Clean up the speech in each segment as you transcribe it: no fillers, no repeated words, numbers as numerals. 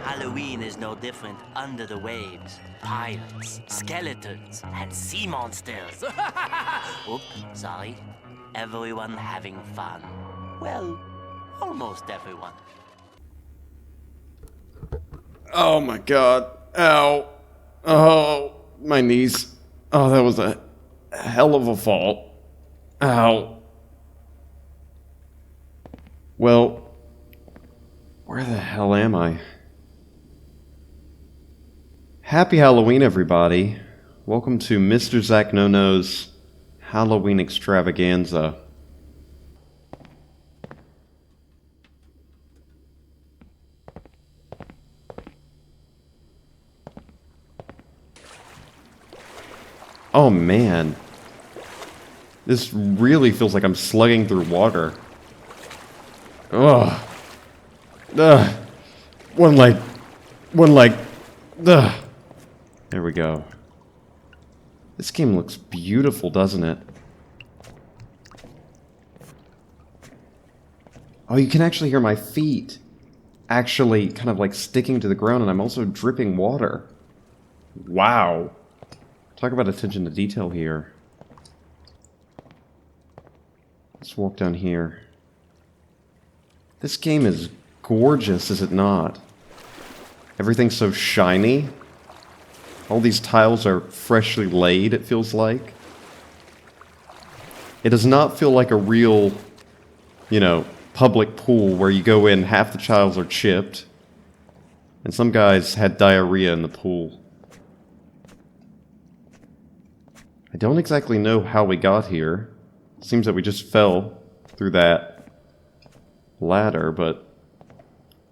Halloween is no different under the waves. Pirates, skeletons, and sea monsters. Oops, sorry. Everyone having fun. Well, almost everyone. Oh my god. Ow. Oh, my knees. Oh, that was a hell of a fall. Ow. Well, where the hell am I? Happy Halloween, everybody. Welcome to Mr. Zacnono's Halloween extravaganza. Oh man. This really feels like I'm slugging through water. Ugh. Ugh. One leg. Ugh. There we go. This game looks beautiful, doesn't it? Oh, you can actually hear my feet actually kind of like sticking to the ground, and I'm also dripping water. Wow. Talk about attention to detail here. Let's walk down here. This game is gorgeous, is it not? Everything's so shiny. All these tiles are freshly laid, it feels like. It does not feel like a real, public pool where you go in, half the tiles are chipped, and some guys had diarrhea in the pool. I don't exactly know how we got here. It seems that we just fell through that ladder, but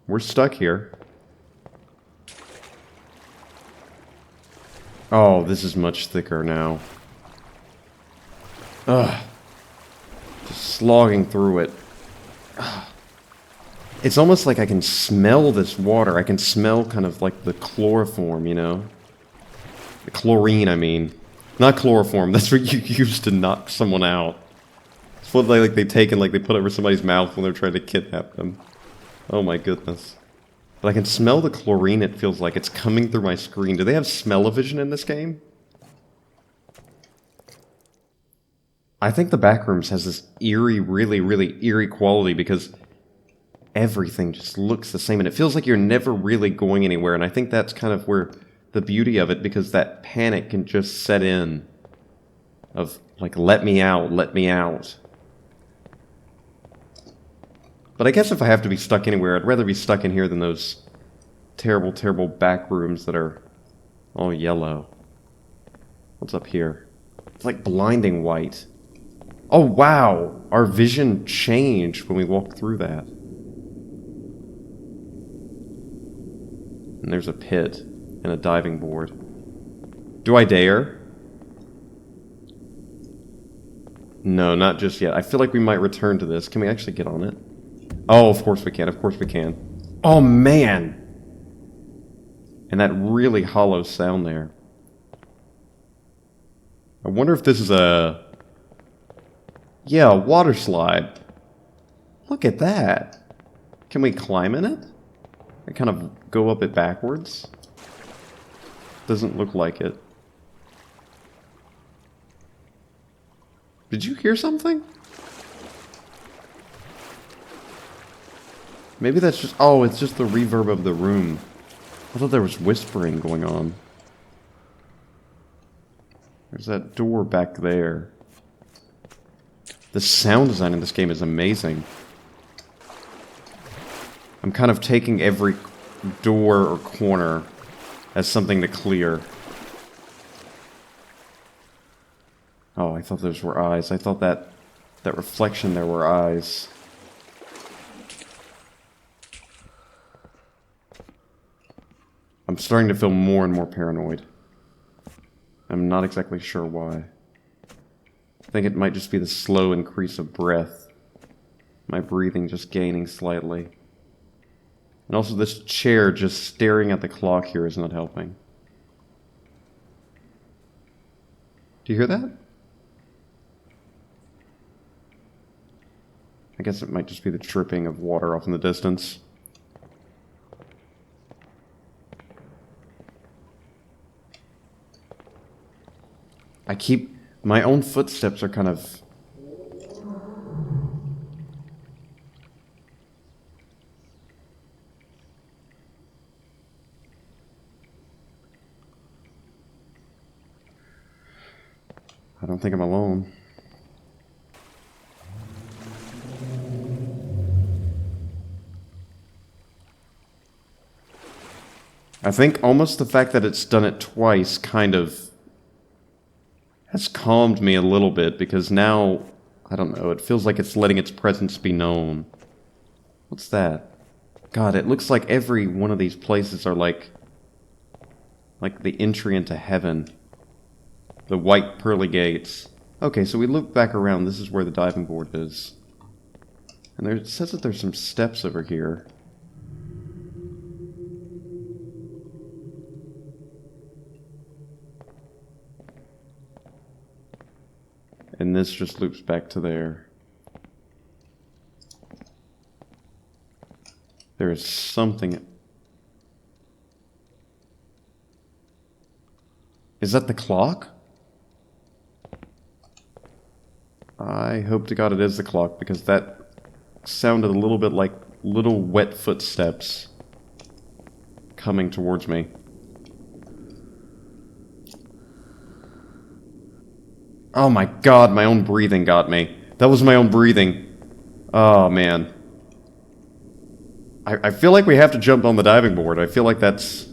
we're stuck here. Oh, this is much thicker now. Ugh. Just slogging through it. Ugh. It's almost like I can smell this water. I can smell kind of like the chloroform, The chlorine, I mean. Not chloroform, that's what you use to knock someone out. It's what they take and they put over somebody's mouth when they're trying to kidnap them. Oh my goodness. But I can smell the chlorine, it feels like. It's coming through my screen. Do they have smell-o-vision in this game? I think the backrooms has this eerie, really, really eerie quality because everything just looks the same, and it feels like you're never really going anywhere, and I think that's kind of where the beauty of it, because that panic can just set in of, let me out, let me out. But I guess if I have to be stuck anywhere, I'd rather be stuck in here than those terrible, terrible back rooms that are all yellow. What's up here? It's like blinding white. Oh wow! Our vision changed when we walked through that. And there's a pit and a diving board. Do I dare? No, not just yet. I feel like we might return to this. Can we actually get on it? Oh, of course we can. Of course we can. Oh, man! And that really hollow sound there. I wonder if this is a... Yeah, a water slide. Look at that. Can we climb in it? I kind of go up it backwards? Doesn't look like it. Did you hear something? Maybe that's just... Oh, it's just the reverb of the room. I thought there was whispering going on. There's that door back there. The sound design in this game is amazing. I'm kind of taking every door or corner as something to clear. Oh, I thought those were eyes. I thought that reflection there were eyes. I'm starting to feel more and more paranoid. I'm not exactly sure why. I think it might just be the slow increase of breath. My breathing just gaining slightly. And also this chair just staring at the clock here is not helping. Do you hear that? I guess it might just be the dripping of water off in the distance. My own footsteps are kind of... I don't think I'm alone. I think almost the fact that it's done it twice kind of has calmed me a little bit, because now, I don't know, it feels like it's letting its presence be known. What's that? God, it looks like every one of these places are like the entry into heaven. The white pearly gates. Okay, so we loop back around. This is where the diving board is. And it says that there's some steps over here. And this just loops back to there. There is something... Is that the clock? I hope to God it is the clock, because that sounded a little bit like little wet footsteps coming towards me. Oh my God, my own breathing got me. That was my own breathing. Oh man. I feel like we have to jump on the diving board. I feel like that's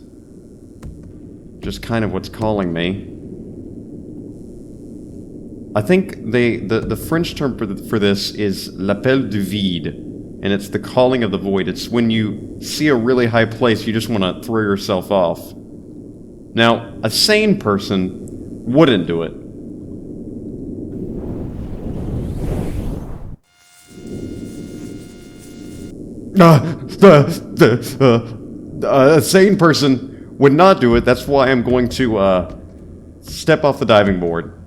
just kind of what's calling me. I think the French term for this is l'appel du vide, and it's the calling of the void. It's when you see a really high place, you just want to throw yourself off. Now, a sane person wouldn't do it. A sane person would not do it. That's why I'm going to step off the diving board.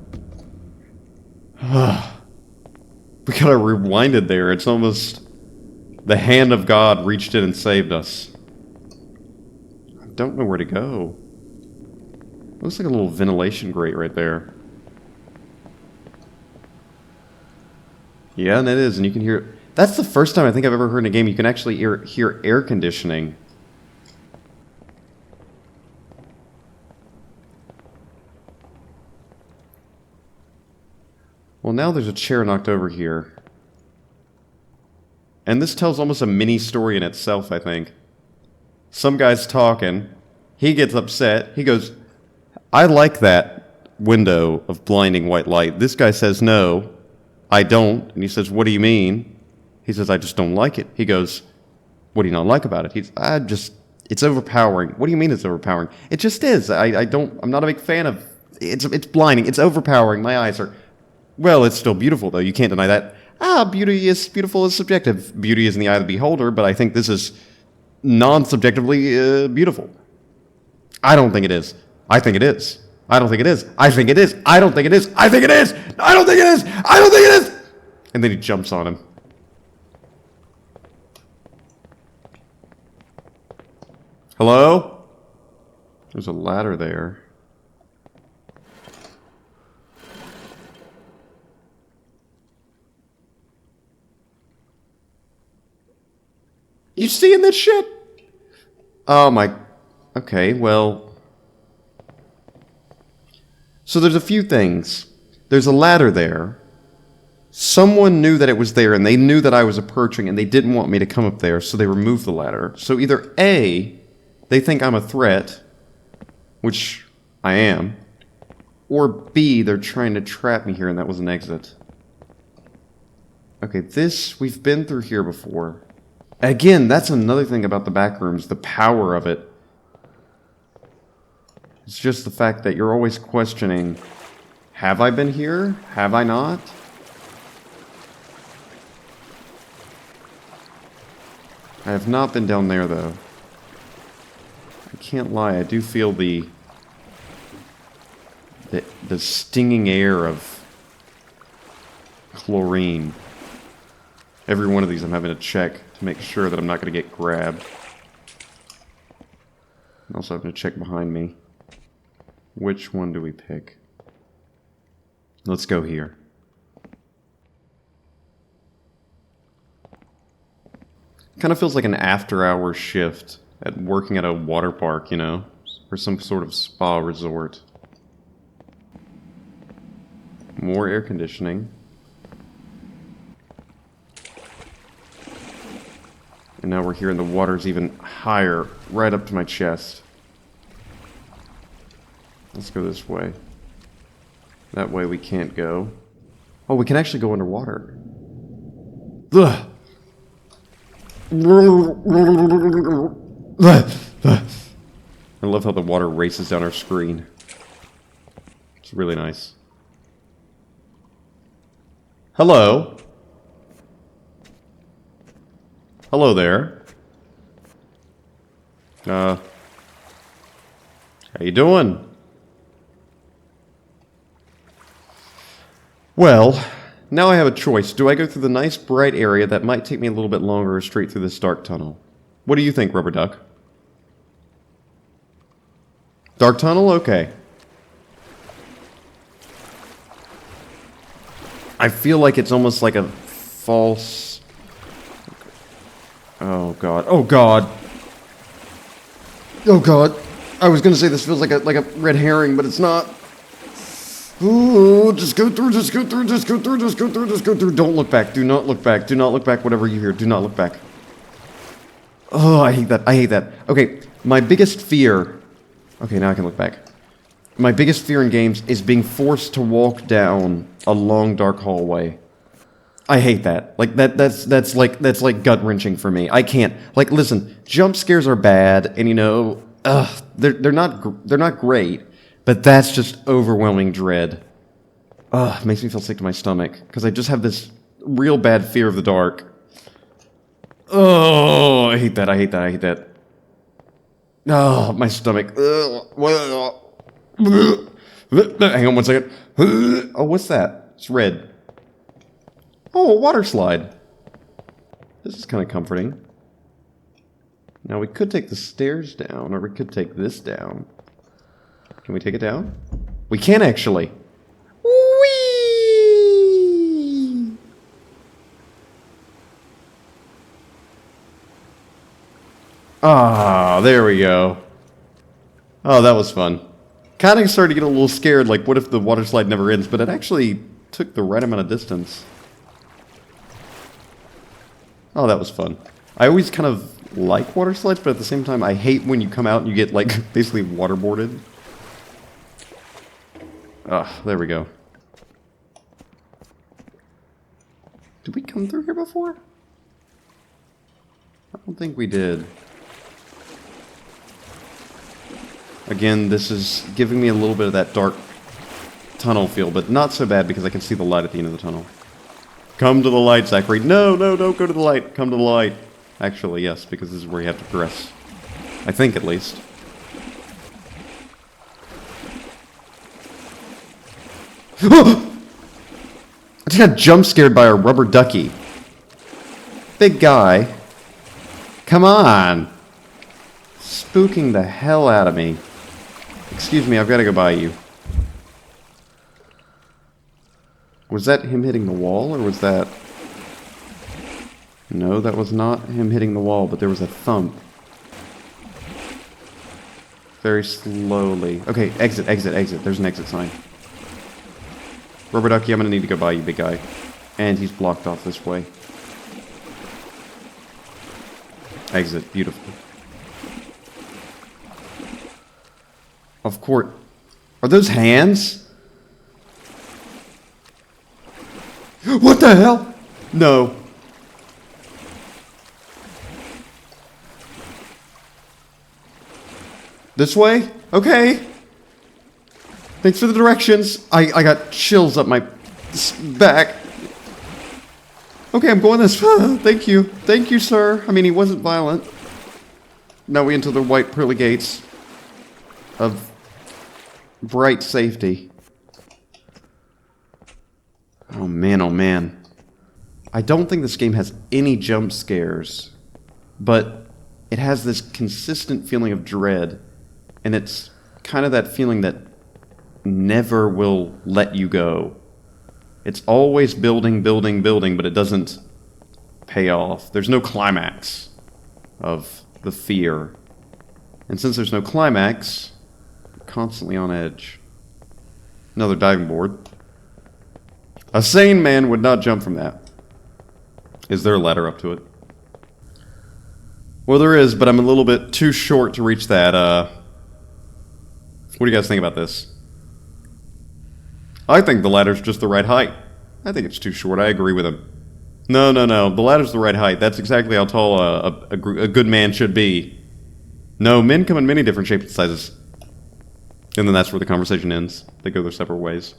We gotta rewind it there. It's almost the hand of God reached in and saved us. I don't know where to go. Looks like a little ventilation grate right there. Yeah, and it is, and you can hear... That's the first time I think I've ever heard in a game you can actually hear air conditioning. Well, now there's a chair knocked over here. And this tells almost a mini story in itself, I think. Some guy's talking. He gets upset. He goes, I like that window of blinding white light. This guy says, no, I don't. And he says, what do you mean? He says, I just don't like it. He goes, what do you not like about it? It's overpowering. What do you mean it's overpowering? It just is. I'm not a big fan of, it's blinding. It's overpowering. My eyes are, well, it's still beautiful though. You can't deny that. Beautiful is subjective. Beauty is in the eye of the beholder, but I think this is non-subjectively beautiful. I don't think it is. I think it is. I don't think it is. I think it is. I don't think it is. I think it is. I don't think it is. I don't think it is. And then he jumps on him. Hello? There's a ladder there. You seeing this shit? Oh my... Okay, well... So there's a few things. There's a ladder there. Someone knew that it was there, and they knew that I was approaching, and they didn't want me to come up there, so they removed the ladder. So either A, they think I'm a threat, which I am, or B, they're trying to trap me here, and that was an exit. Okay, this, we've been through here before. Again, that's another thing about the backrooms, the power of it. It's just the fact that you're always questioning, have I been here? Have I not? I have not been down there, though. I can't lie, I do feel the stinging air of chlorine. Every one of these I'm having to check to make sure that I'm not going to get grabbed. I'm also having to check behind me. Which one do we pick? Let's go here. Kind of feels like an after-hour shift at working at a water park, you know? Or some sort of spa resort. More air conditioning. And now we're here and the water's even higher, right up to my chest. Let's go this way. That way we can't go. Oh, we can actually go underwater. Ugh. I love how the water races down our screen. It's really nice. Hello. Hello there. How you doing? Well, now I have a choice. Do I go through the nice bright area that might take me a little bit longer or straight through this dark tunnel? What do you think, Rubber Duck? Dark tunnel? Okay. I feel like it's almost like a false... Oh god. Oh god. Oh god. I was gonna say this feels like a red herring, but it's not. Ooh, just go through, just go through, just go through, just go through, just go through. Don't look back. Do not look back. Do not look back. Whatever you hear, do not look back. Oh, I hate that. I hate that. Okay, my biggest fear... Okay, now I can look back. My biggest fear in games is being forced to walk down a long, dark hallway. I hate that. Like, that's like gut-wrenching for me. I can't... Like, listen, jump scares are bad, and, you know... they're not great, but that's just overwhelming dread. It makes me feel sick to my stomach, because I just have this real bad fear of the dark. Oh, I hate that, I hate that, I hate that. Oh, my stomach. Hang on one second. Oh, what's that? It's red. Oh, a water slide. This is kind of comforting. Now, we could take the stairs down, or we could take this down. Can we take it down? We can, actually. Whee! Ah, there we go. Oh, that was fun. Kind of started to get a little scared, like, what if the water slide never ends? But it actually took the right amount of distance. Oh, that was fun. I always kind of like water slides, but at the same time, I hate when you come out and you get, like, basically waterboarded. Ah, there we go. Did we come through here before? I don't think we did. Again, this is giving me a little bit of that dark tunnel feel, but not so bad because I can see the light at the end of the tunnel. Come to the light, Zachary. No, no, don't go to the light. Come to the light. Actually, yes, because this is where you have to progress. I think, at least. I just got jump scared by a rubber ducky. Big guy. Come on. Spooking the hell out of me. Excuse me, I've got to go by you. Was that him hitting the wall, or was that... No, that was not him hitting the wall, but there was a thump. Very slowly. Okay, exit, exit, exit. There's an exit sign. Rubber ducky, I'm going to need to go by you, big guy. And he's blocked off this way. Exit. Beautiful. Of course. Are those hands? What the hell? No. This way? Okay. Thanks for the directions. I got chills up my back. Okay, I'm going this way. Thank you. Thank you, sir. I mean, he wasn't violent. Now we enter the white pearly gates of bright safety. Oh man, oh man. I don't think this game has any jump scares, but it has this consistent feeling of dread, and it's kind of that feeling that never will let you go. It's always building, building, building, but it doesn't pay off. There's no climax of the fear. And since there's no climax, I'm constantly on edge. Another diving board. A sane man would not jump from that. Is there a ladder up to it? Well, there is, but I'm a little bit too short to reach that. What do you guys think about this? I think the ladder's just the right height. I think it's too short. I agree with him. No. The ladder's the right height. That's exactly how tall a good man should be. No, men come in many different shapes and sizes. And then that's where the conversation ends. They go their separate ways.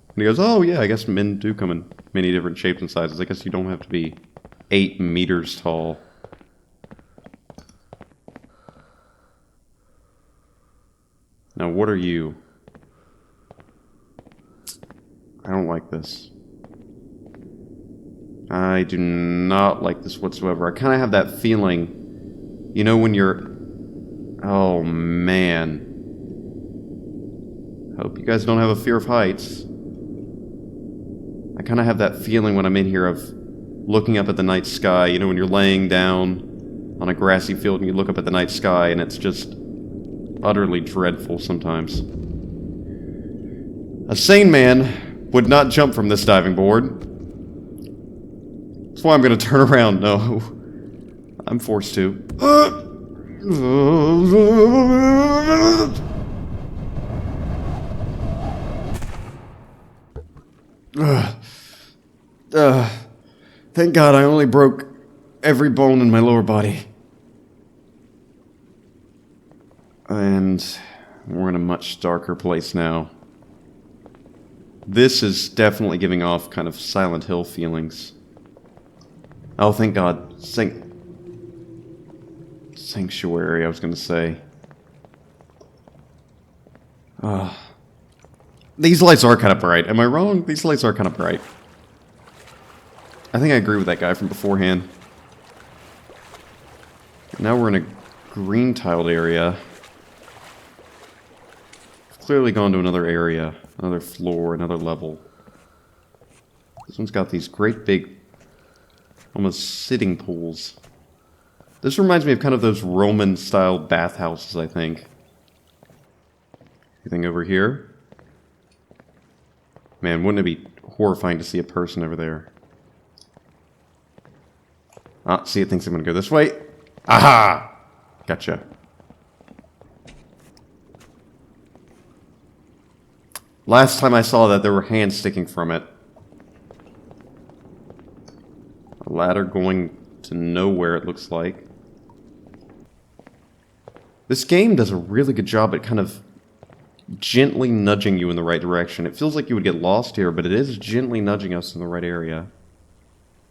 And he goes, oh yeah, I guess men do come in many different shapes and sizes. I guess you don't have to be 8 meters tall. Now, what are you? I don't like this. I do not like this whatsoever. I kind of have that feeling, you know, when you're... Oh, man. Hope you guys don't have a fear of heights. I kind of have that feeling when I'm in here of looking up at the night sky. You know, when you're laying down on a grassy field and you look up at the night sky and it's just utterly dreadful sometimes. A sane man would not jump from this diving board. That's why I'm going to turn around. No. I'm forced to. Thank God I only broke every bone in my lower body. And we're in a much darker place now. This is definitely giving off kind of Silent Hill feelings. Oh, thank God. Sanctuary, I was going to say. These lights are kind of bright. Am I wrong? These lights are kind of bright. I think I agree with that guy from beforehand. Now we're in a green tiled area. Clearly gone to another area, another floor, another level. This one's got these great big, almost sitting pools. This reminds me of kind of those Roman-style bathhouses, I think. Anything over here? Man, wouldn't it be horrifying to see a person over there? Ah, see, it thinks I'm gonna go this way. Aha! Gotcha. Last time I saw that, there were hands sticking from it. A ladder going to nowhere, it looks like. This game does a really good job at kind of gently nudging you in the right direction. It feels like you would get lost here, but it is gently nudging us in the right area.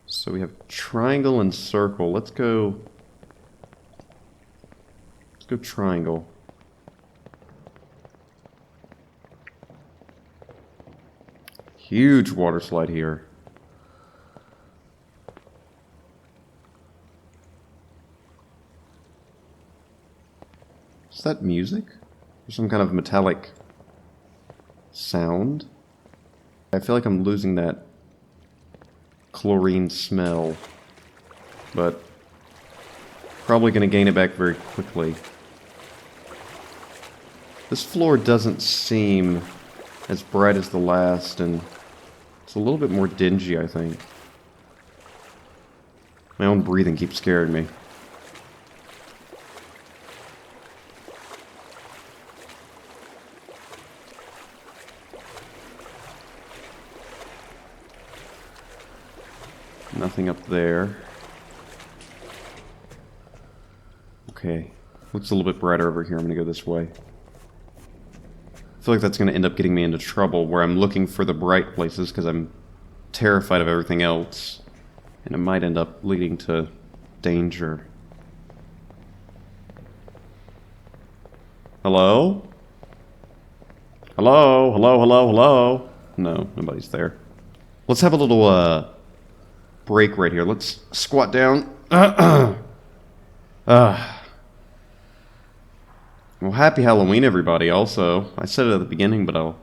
So we have triangle and circle. Let's go triangle. Huge water slide here. Is that music? Or some kind of metallic sound? I feel like I'm losing that chlorine smell, but probably going to gain it back very quickly. This floor doesn't seem as bright as the last, and it's a little bit more dingy, I think. My own breathing keeps scaring me. Nothing up there. Okay. Looks a little bit brighter over here. I'm going to go this way. I feel like that's going to end up getting me into trouble, where I'm looking for the bright places because I'm terrified of everything else. And it might end up leading to danger. Hello? Hello? Hello? Hello? Hello? No, nobody's there. Let's have a little, break right here. Let's squat down. Well, happy Halloween, everybody, also. I said it at the beginning, but I'll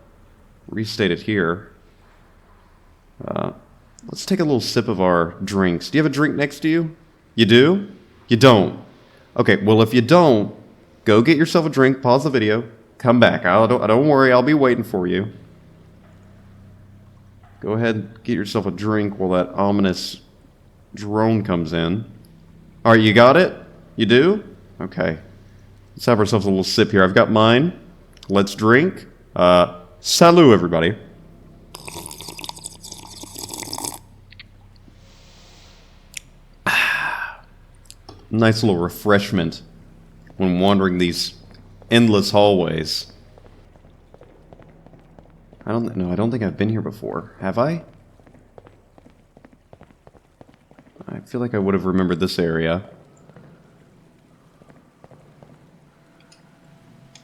restate it here. Let's take a little sip of our drinks. Do you have a drink next to you? You do? You don't? Okay, well, if you don't, go get yourself a drink, pause the video, come back. Don't worry, I'll be waiting for you. Go ahead, get yourself a drink while that ominous drone comes in. Alright, you got it? You do? Okay. Let's have ourselves a little sip here. I've got mine. Let's drink. Salut, everybody. Nice little refreshment when wandering these endless hallways. I don't think I've been here before. Have I? I feel like I would have remembered this area.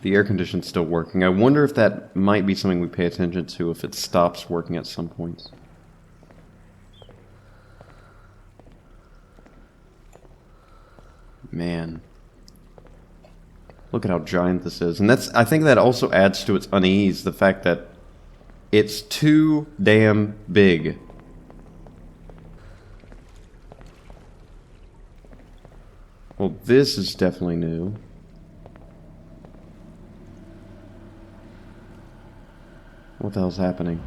The air conditioning's still working. I wonder if that might be something we pay attention to if it stops working at some point. Man. Look at how giant this is. And I think that also adds to its unease, the fact that it's too damn big. Well, this is definitely new. What the hell's happening?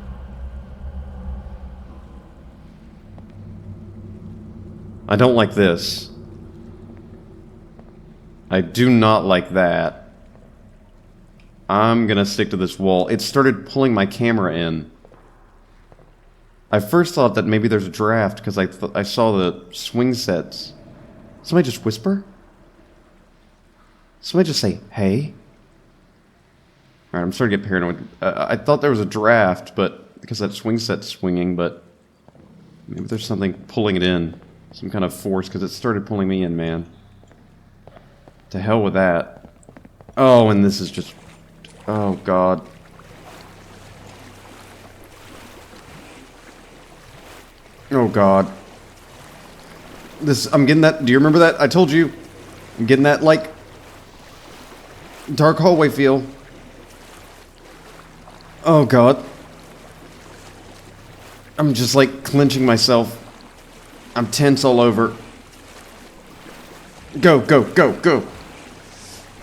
I don't like this. I do not like that. I'm gonna stick to this wall. It started pulling my camera in. I first thought that maybe there's a draft because I saw the swing sets. Somebody just whisper? Somebody just say, hey? Alright, I'm starting to get paranoid. I thought there was a draft, but because that swing set's swinging, but maybe there's something pulling it in. Some kind of force, because it started pulling me in, man. To hell with that. Oh, and this is just... Oh, God. Oh, God. I'm getting that... Do you remember that? I told you. I'm getting that, like... dark hallway feel. Oh, God. I'm just, like, clenching myself. I'm tense all over. Go, go, go, go.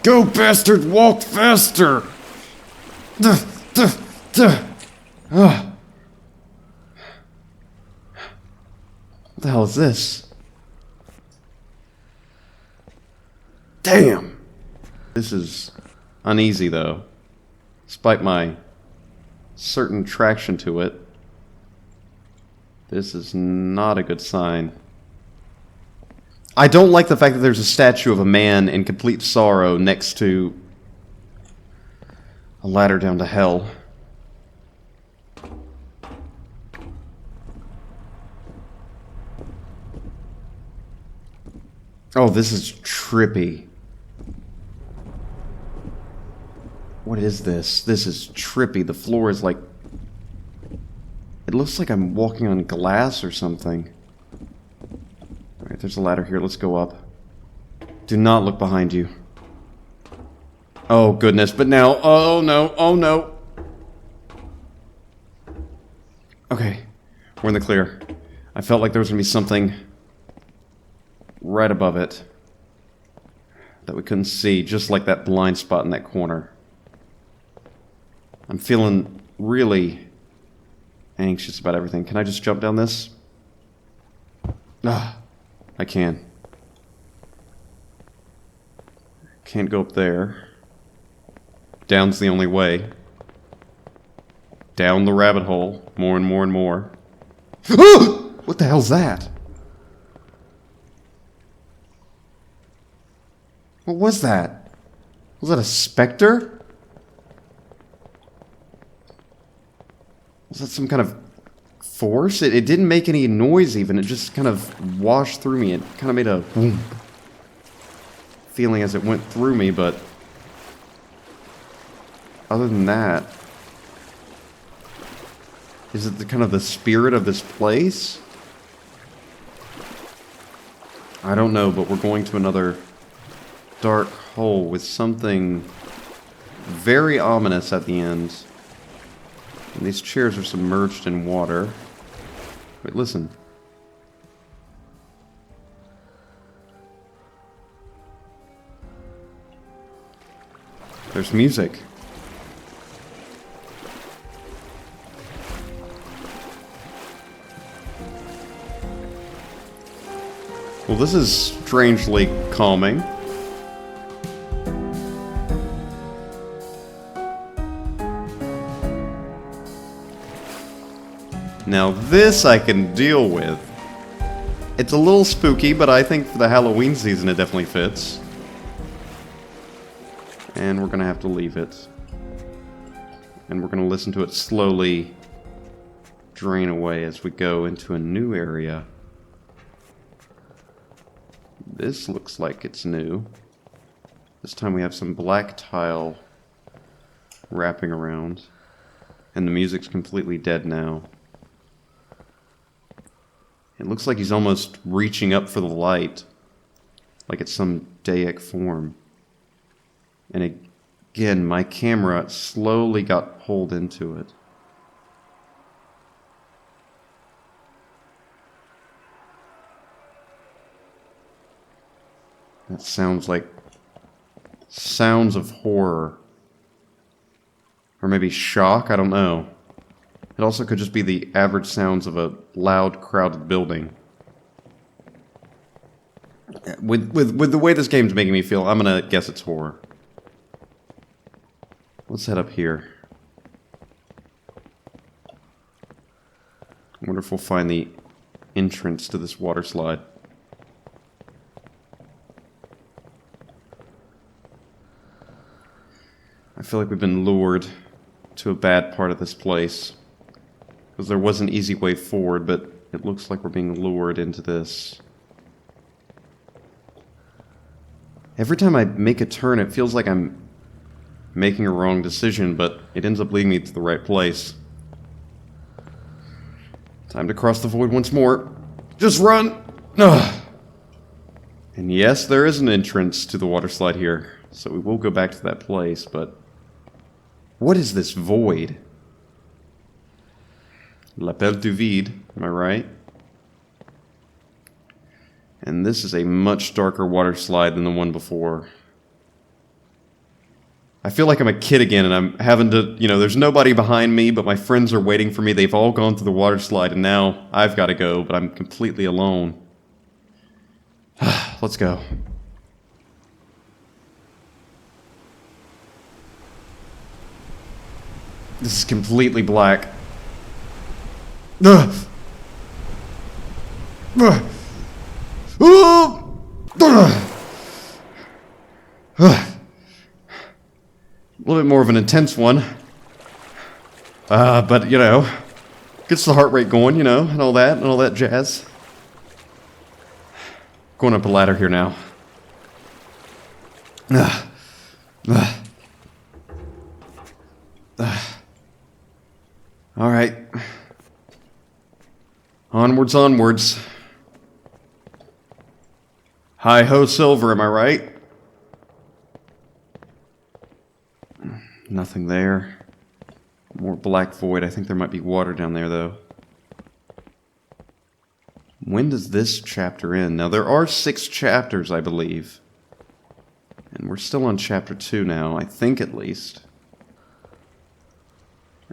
Go, bastard! Walk faster! What the hell is this? Damn! This is uneasy, though. Despite my certain traction to it, this is not a good sign. I don't like the fact that there's a statue of a man in complete sorrow next to a ladder down to hell. Oh, this is trippy. What is this? This is trippy. The floor is like... It looks like I'm walking on glass or something. Alright, there's a ladder here. Let's go up. Do not look behind you. Oh, goodness. But now... Oh, no. Oh, no. Okay. We're in the clear. I felt like there was going to be something right above it that we couldn't see, just like that blind spot in that corner. I'm feeling really anxious about everything. Can I just jump down this? Ah, I can. Can't go up there. Down's the only way. Down the rabbit hole. More and more and more. What the hell's that? What was that? Was that a specter? Was that some kind of force? It didn't make any noise even. It just kind of washed through me. It kind of made a boom feeling as it went through me, but other than that, is it kind of the spirit of this place? I don't know, but we're going to another dark hole with something very ominous at the end. And these chairs are submerged in water. Wait, listen. There's music. Well, this is strangely calming. Now this I can deal with. It's a little spooky, but I think for the Halloween season it definitely fits. And we're gonna have to leave it. And we're gonna listen to it slowly drain away as we go into a new area. This looks like it's new. This time we have some black tile wrapping around. And the music's completely dead now. It looks like he's almost reaching up for the light. Like it's some deic form. And again, my camera slowly got pulled into it. That sounds like sounds of horror. Or maybe shock, I don't know. It also could just be the average sounds of a loud, crowded building. With the way this game's making me feel, I'm gonna guess it's horror. Let's head up here. I wonder if we'll find the entrance to this water slide. I feel like we've been lured to a bad part of this place. Because there was an easy way forward, but it looks like we're being lured into this. Every time I make a turn, it feels like I'm making a wrong decision, but it ends up leading me to the right place. Time to cross the void once more. Just run! Ugh. And yes, there is an entrance to the water slide here, so we will go back to that place, but... what is this void? L'appel du vide, am I right? And this is a much darker water slide than the one before. I feel like I'm a kid again and I'm having to, there's nobody behind me, but my friends are waiting for me. They've all gone through the water slide and now I've got to go, but I'm completely alone. Let's go. This is completely black. A little bit more of an intense one. But, gets the heart rate going, and all that jazz. Going up a ladder here now. Alright. Onwards, onwards. Hi-ho silver, am I right? Nothing there. More black void. I think there might be water down there, though. When does this chapter end? Now, there are 6 chapters, I believe. And we're still on chapter 2 now, I think at least.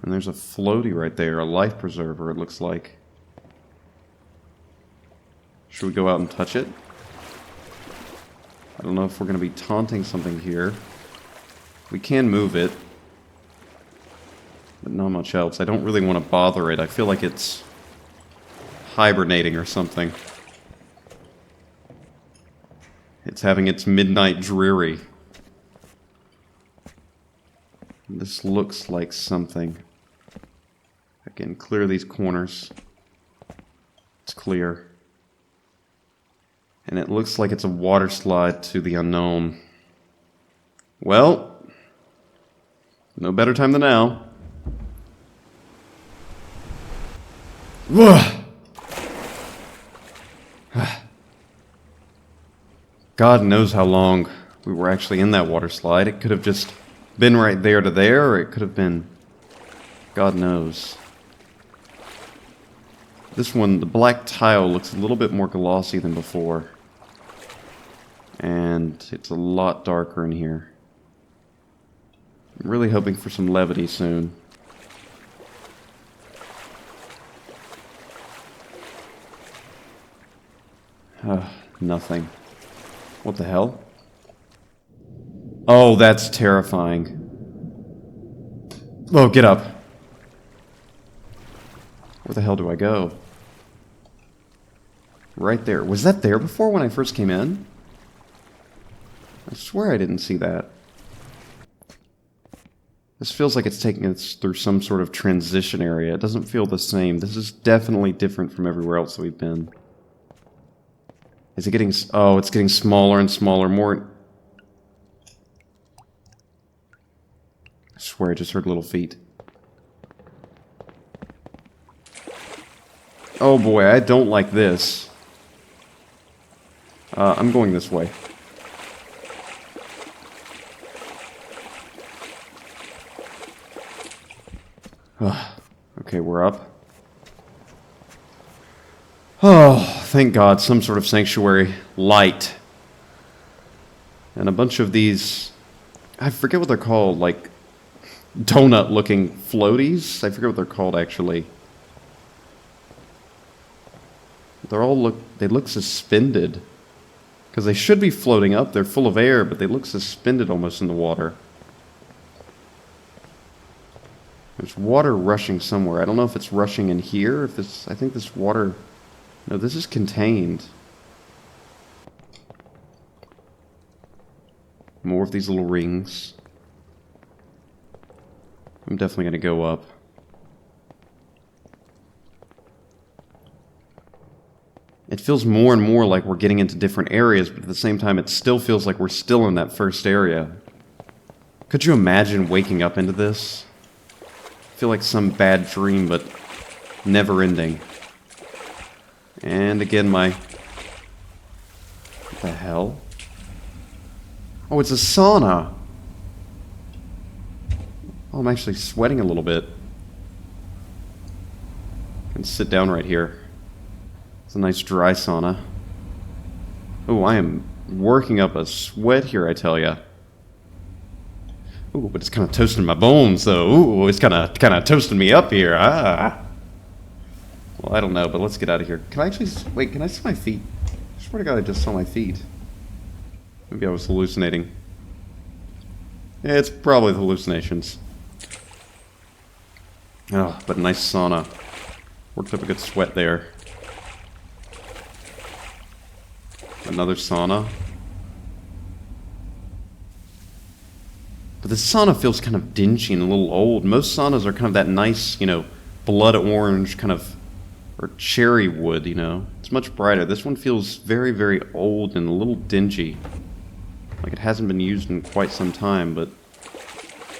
And there's a floaty right there, a life preserver, it looks like. Should we go out and touch it? I don't know if we're going to be taunting something here. We can move it. But not much else. I don't really want to bother it. I feel like it's hibernating or something. It's having its midnight dreary. This looks like something. Again, clear these corners. It's clear. And it looks like it's a water slide to the unknown. Well, no better time than now. God knows how long we were actually in that water slide. It could have just been right there to there, or it could have been... God knows. This one, the black tile looks a little bit more glossy than before. And it's a lot darker in here. I'm really hoping for some levity soon. Nothing. What the hell? Oh, that's terrifying. Oh, get up. Where the hell do I go? Right there. Was that there before when I first came in? I swear I didn't see that. This feels like it's taking us through some sort of transition area. It doesn't feel the same. This is definitely different from everywhere else that we've been. Is it getting... Oh, it's getting smaller and smaller. More... I swear I just heard little feet. Oh boy, I don't like this. I'm going this way. Okay, we're up. Oh, thank God, some sort of sanctuary light. And a bunch of these... I forget what they're called, like... donut-looking floaties? I forget what they're called, actually. They're all they look suspended. Because they should be floating up, they're full of air, but they look suspended almost in the water. There's water rushing somewhere. I don't know if it's rushing in here, if this... I think this water... No, this is contained. More of these little rings. I'm definitely going to go up. It feels more and more like we're getting into different areas, but at the same time it still feels like we're still in that first area. Could you imagine waking up into this? I feel like some bad dream, but never ending. And again, my... What the hell? Oh, it's a sauna! Oh, I'm actually sweating a little bit. I can sit down right here. It's a nice dry sauna. Oh, I am working up a sweat here, I tell ya. Ooh, but it's kind of toasting my bones, though. Ooh, it's kind of toasting me up here. Ah. Well, I don't know, but let's get out of here. Can I actually... Wait, can I see my feet? I swear to God, I just saw my feet. Maybe I was hallucinating. Yeah, it's probably the hallucinations. Oh, but a nice sauna. Worked up a good sweat there. Another sauna. But the sauna feels kind of dingy and a little old. Most saunas are kind of that nice, you know, blood orange kind of... Or cherry wood, you know. It's much brighter. This one feels very, very old and a little dingy. Like it hasn't been used in quite some time, but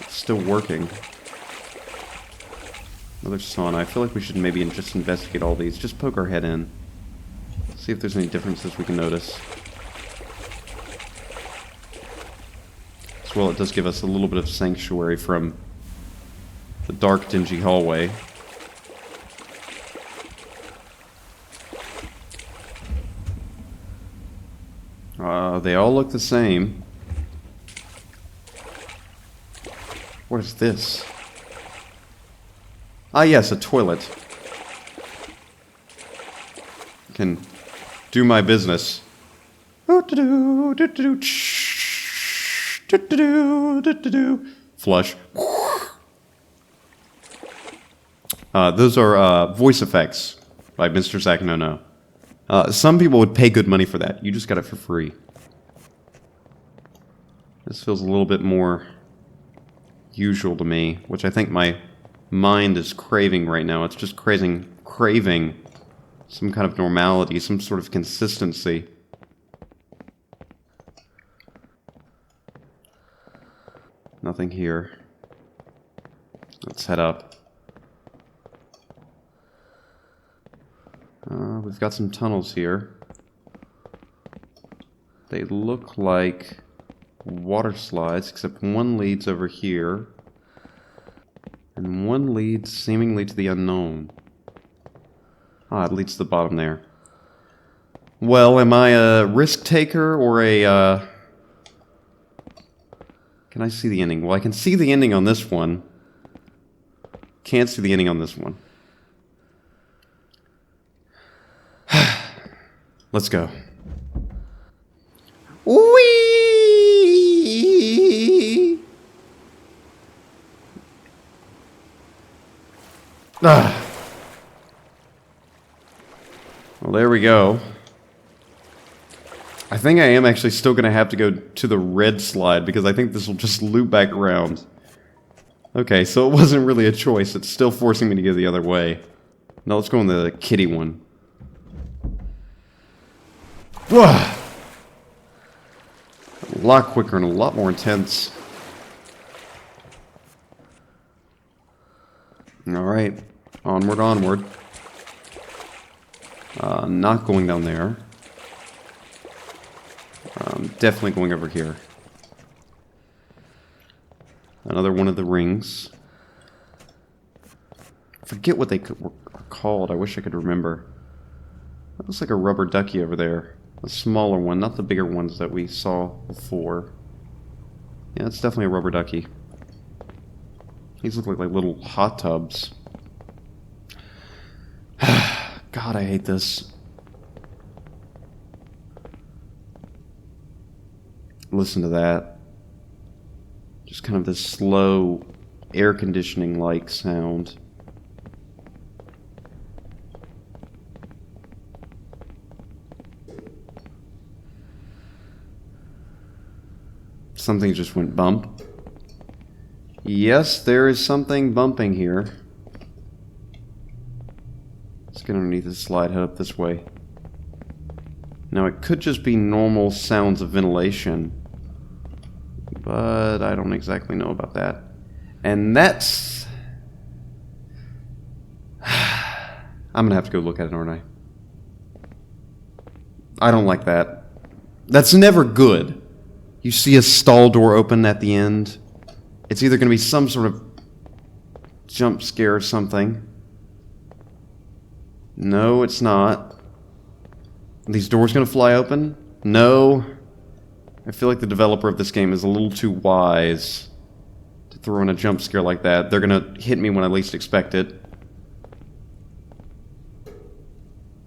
it's still working. Another sauna. I feel like we should maybe just investigate all these. Just poke our head in. See if there's any differences we can notice. As well, it does give us a little bit of sanctuary from the dark, dingy hallway. They all look the same. What is this? Ah, yes, a toilet. Can do my business. Flush. Those are voice effects by mrzacnono. Some people would pay good money for that. You just got it for free. This feels a little bit more usual to me, which I think my mind is craving right now. It's just craving some kind of normality, some sort of consistency. Nothing here. Let's head up. We've got some tunnels here. They look like water slides, except one leads over here. And one leads seemingly to the unknown. Ah, it leads to the bottom there. Well, am I a risk taker or a, Can I see the ending? Well, I can see the ending on this one. Can't see the ending on this one. Let's go. Whee! Ah. Well, there we go. I think I am actually still going to have to go to the red slide because I think this will just loop back around. Okay, so it wasn't really a choice. It's still forcing me to go the other way. Now let's go on the kitty one. Whoa! A lot quicker and a lot more intense. Alright, onward, onward. Not going down there. Definitely going over here. Another one of the rings. I forget what they were called. I wish I could remember. That looks like a rubber ducky over there. A smaller one, not the bigger ones that we saw before. Yeah, it's definitely a rubber ducky. These look like little hot tubs. God, I hate this. Listen to that. Just kind of this slow, air conditioning-like sound. Something just went bump. Yes, there is something bumping here. Let's get underneath this slide, head up this way. Now it could just be normal sounds of ventilation, but I don't exactly know about that. And that's... I'm gonna have to go look at it, aren't I? I don't like that. That's never good. You see a stall door open at the end. It's either gonna be some sort of jump scare or something. No, it's not. Are these doors gonna fly open? No. I feel like the developer of this game is a little too wise to throw in a jump scare like that. They're gonna hit me when I least expect it.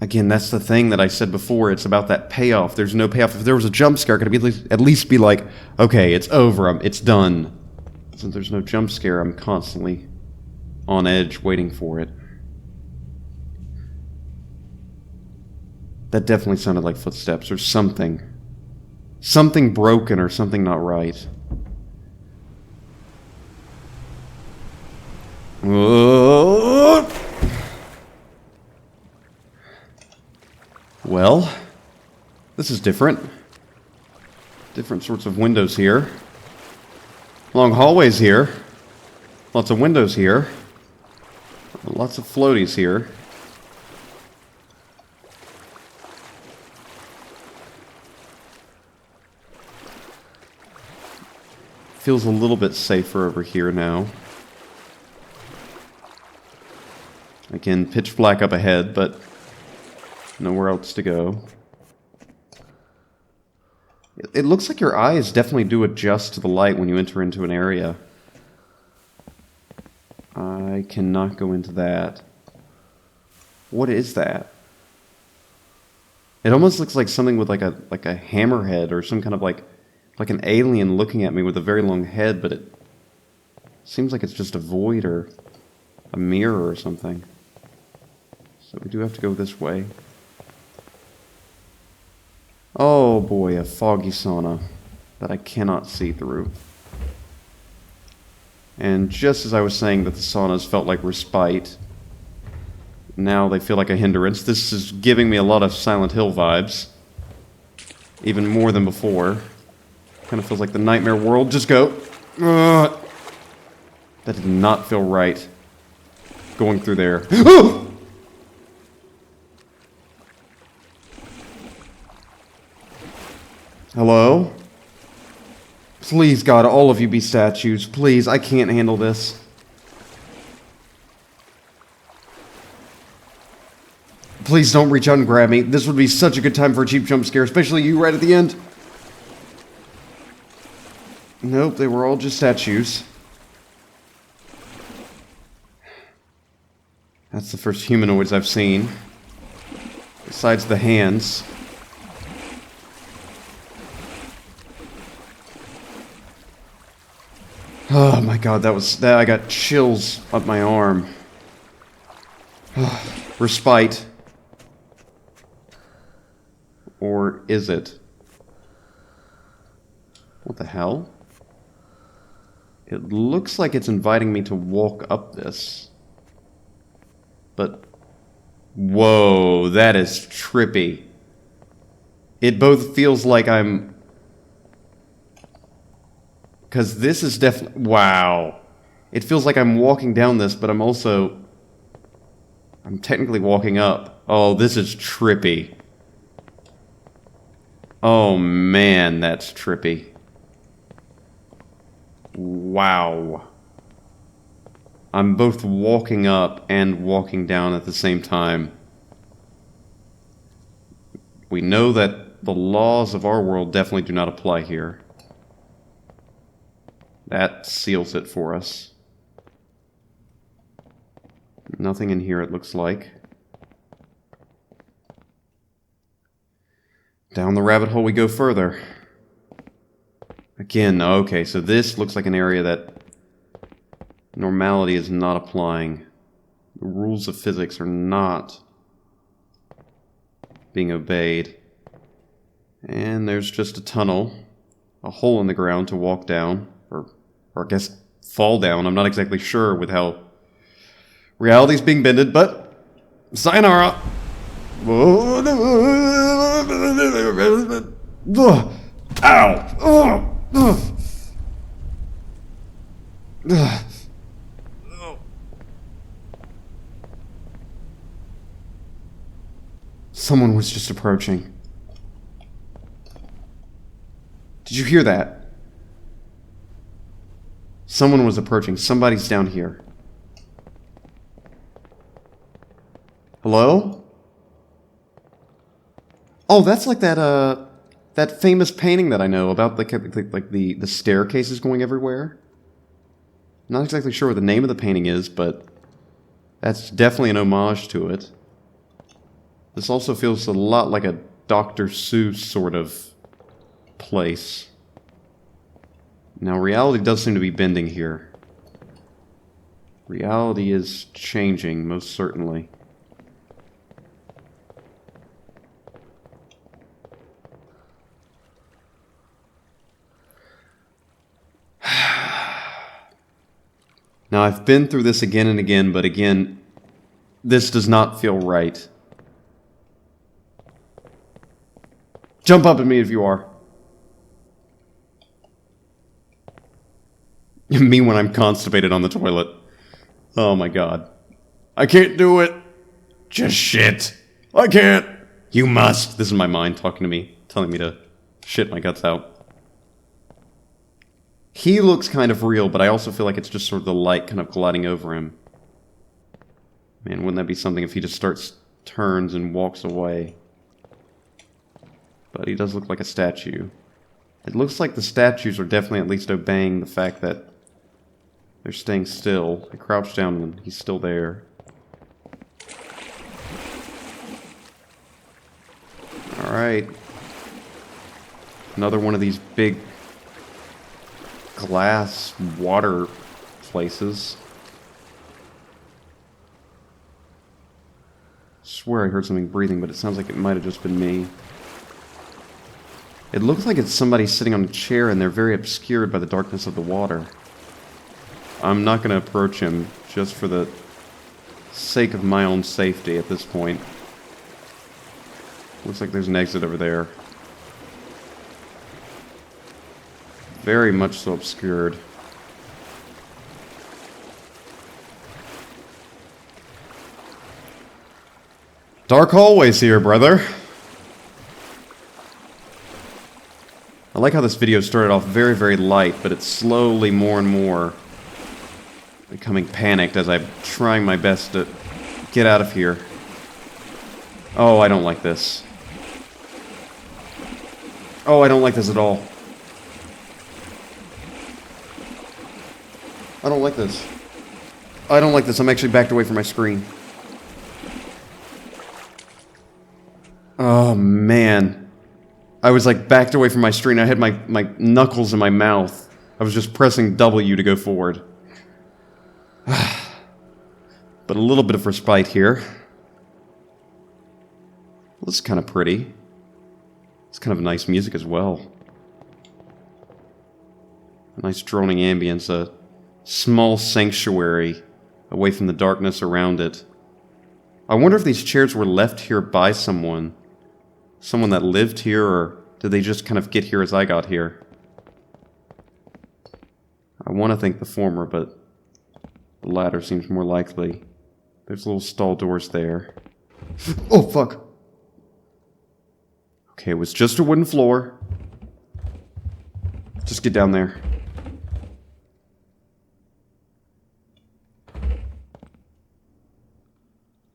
Again, that's the thing that I said before. It's about that payoff. There's no payoff. If there was a jump scare, could it at least be like, okay, it's over. It's done. Since there's no jump scare, I'm constantly on edge waiting for it. That definitely sounded like footsteps or something. Something broken or something not right. Whoa. Well, this is different. Different sorts of windows here. Long hallways here. Lots of windows here. Lots of floaties here. Feels a little bit safer over here now. Again, pitch black up ahead, but nowhere else to go. It looks like your eyes definitely do adjust to the light when you enter into an area. I cannot go into that. What is that? It almost looks like something with like a hammerhead or some kind of like an alien looking at me with a very long head, but it seems like it's just a void or a mirror or something. So we do have to go this way. Oh boy, a foggy sauna that I cannot see through. And just as I was saying that the saunas felt like respite, now they feel like a hindrance. This is giving me a lot of Silent Hill vibes. Even more than before. Kind of feels like the nightmare world. Just go. That did not feel right. Going through there. Hello? Please, God, all of you be statues. Please, I can't handle this. Please don't reach out and grab me. This would be such a good time for a cheap jump scare, especially you right at the end. Nope, they were all just statues. That's the first humanoids I've seen. Besides the hands. Oh my god, that I got chills up my arm. Respite. Or is it? What the hell? It looks like it's inviting me to walk up this. But... whoa, that is trippy. It both feels like I'm... because this is definitely... wow. It feels like I'm walking down this, but I'm also... I'm technically walking up. Oh, this is trippy. Oh man, that's trippy. Wow. I'm both walking up and walking down at the same time. We know that the laws of our world definitely do not apply here. That seals it for us. Nothing in here, it looks like. Down the rabbit hole we go further. Again, okay, so this looks like an area that normality is not applying. The rules of physics are not being obeyed. And there's just a tunnel, a hole in the ground to walk down, or I guess fall down. I'm not exactly sure with how reality's being bended, but sayonara. Ow! Someone was just approaching. Did you hear that? Someone was approaching. Somebody's down here. Hello? Oh, that's like that famous painting that I know about, the staircases going everywhere. I'm not exactly sure what the name of the painting is, but that's definitely an homage to it. This also feels a lot like a Dr. Seuss sort of place. Now, reality does seem to be bending here. Reality is changing, most certainly. Now, I've been through this again and again, but again, this does not feel right. Jump up at me if you are. Me when I'm constipated on the toilet. Oh my god. I can't do it. Just shit. I can't. You must. This is my mind talking to me, telling me to shit my guts out. He looks kind of real, but I also feel like it's just sort of the light kind of gliding over him. Man, wouldn't that be something if he just turns and walks away? But he does look like a statue. It looks like the statues are definitely at least obeying the fact that they're staying still. They crouch down and he's still there. Alright. Another one of these big glass water places. I swear I heard something breathing, but it sounds like it might have just been me. It looks like it's somebody sitting on a chair and they're very obscured by the darkness of the water. I'm not going to approach him just for the sake of my own safety at this point. Looks like there's an exit over there. Very much so obscured. Dark hallways here, brother. I like how this video started off very, very light, but it's slowly more and more becoming panicked as I'm trying my best to get out of here. Oh, I don't like this. Oh, I don't like this at all. I don't like this. I don't like this. I'm actually backed away from my screen. Oh, man. I was like backed away from my screen. I had my knuckles in my mouth. I was just pressing W to go forward. But a little bit of respite here. Well, this is kind of pretty. It's kind of nice music as well. A nice droning ambience, a small sanctuary away from the darkness around it. I wonder if these chairs were left here by someone. Someone that lived here, or did they just kind of get here as I got here? I want to think the former, but the latter seems more likely. There's little stall doors there. Oh, fuck! Okay, it was just a wooden floor. Just get down there.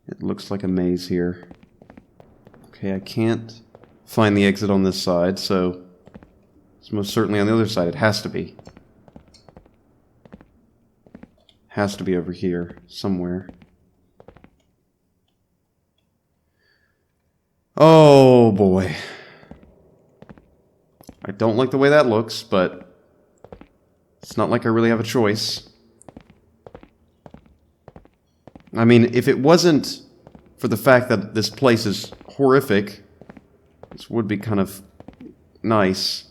It looks like a maze here. Okay, I can't find the exit on this side, so it's most certainly on the other side. It has to be. Has to be over here, somewhere. Oh, boy. I don't like the way that looks, but it's not like I really have a choice. I mean, if it wasn't for the fact that this place is horrific, this would be kind of nice.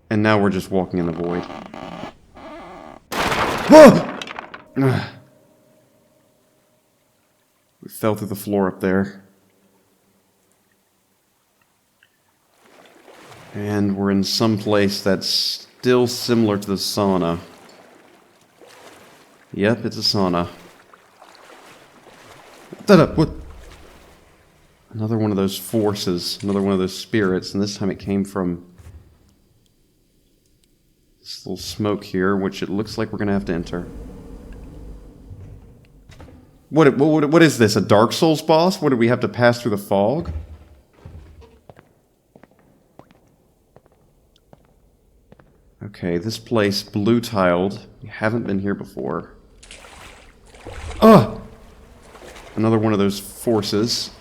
And now we're just walking in the void. Whoa! We fell through the floor up there. And we're in some place that's still similar to the sauna. Yep, it's a sauna. What? Another one of those forces, another one of those spirits, and this time it came from this little smoke here, which it looks like we're going to have to enter. What is this, a Dark Souls boss? What, did we have to pass through the fog? Okay, this place, blue-tiled. We haven't been here before. Ugh! Another one of those forces.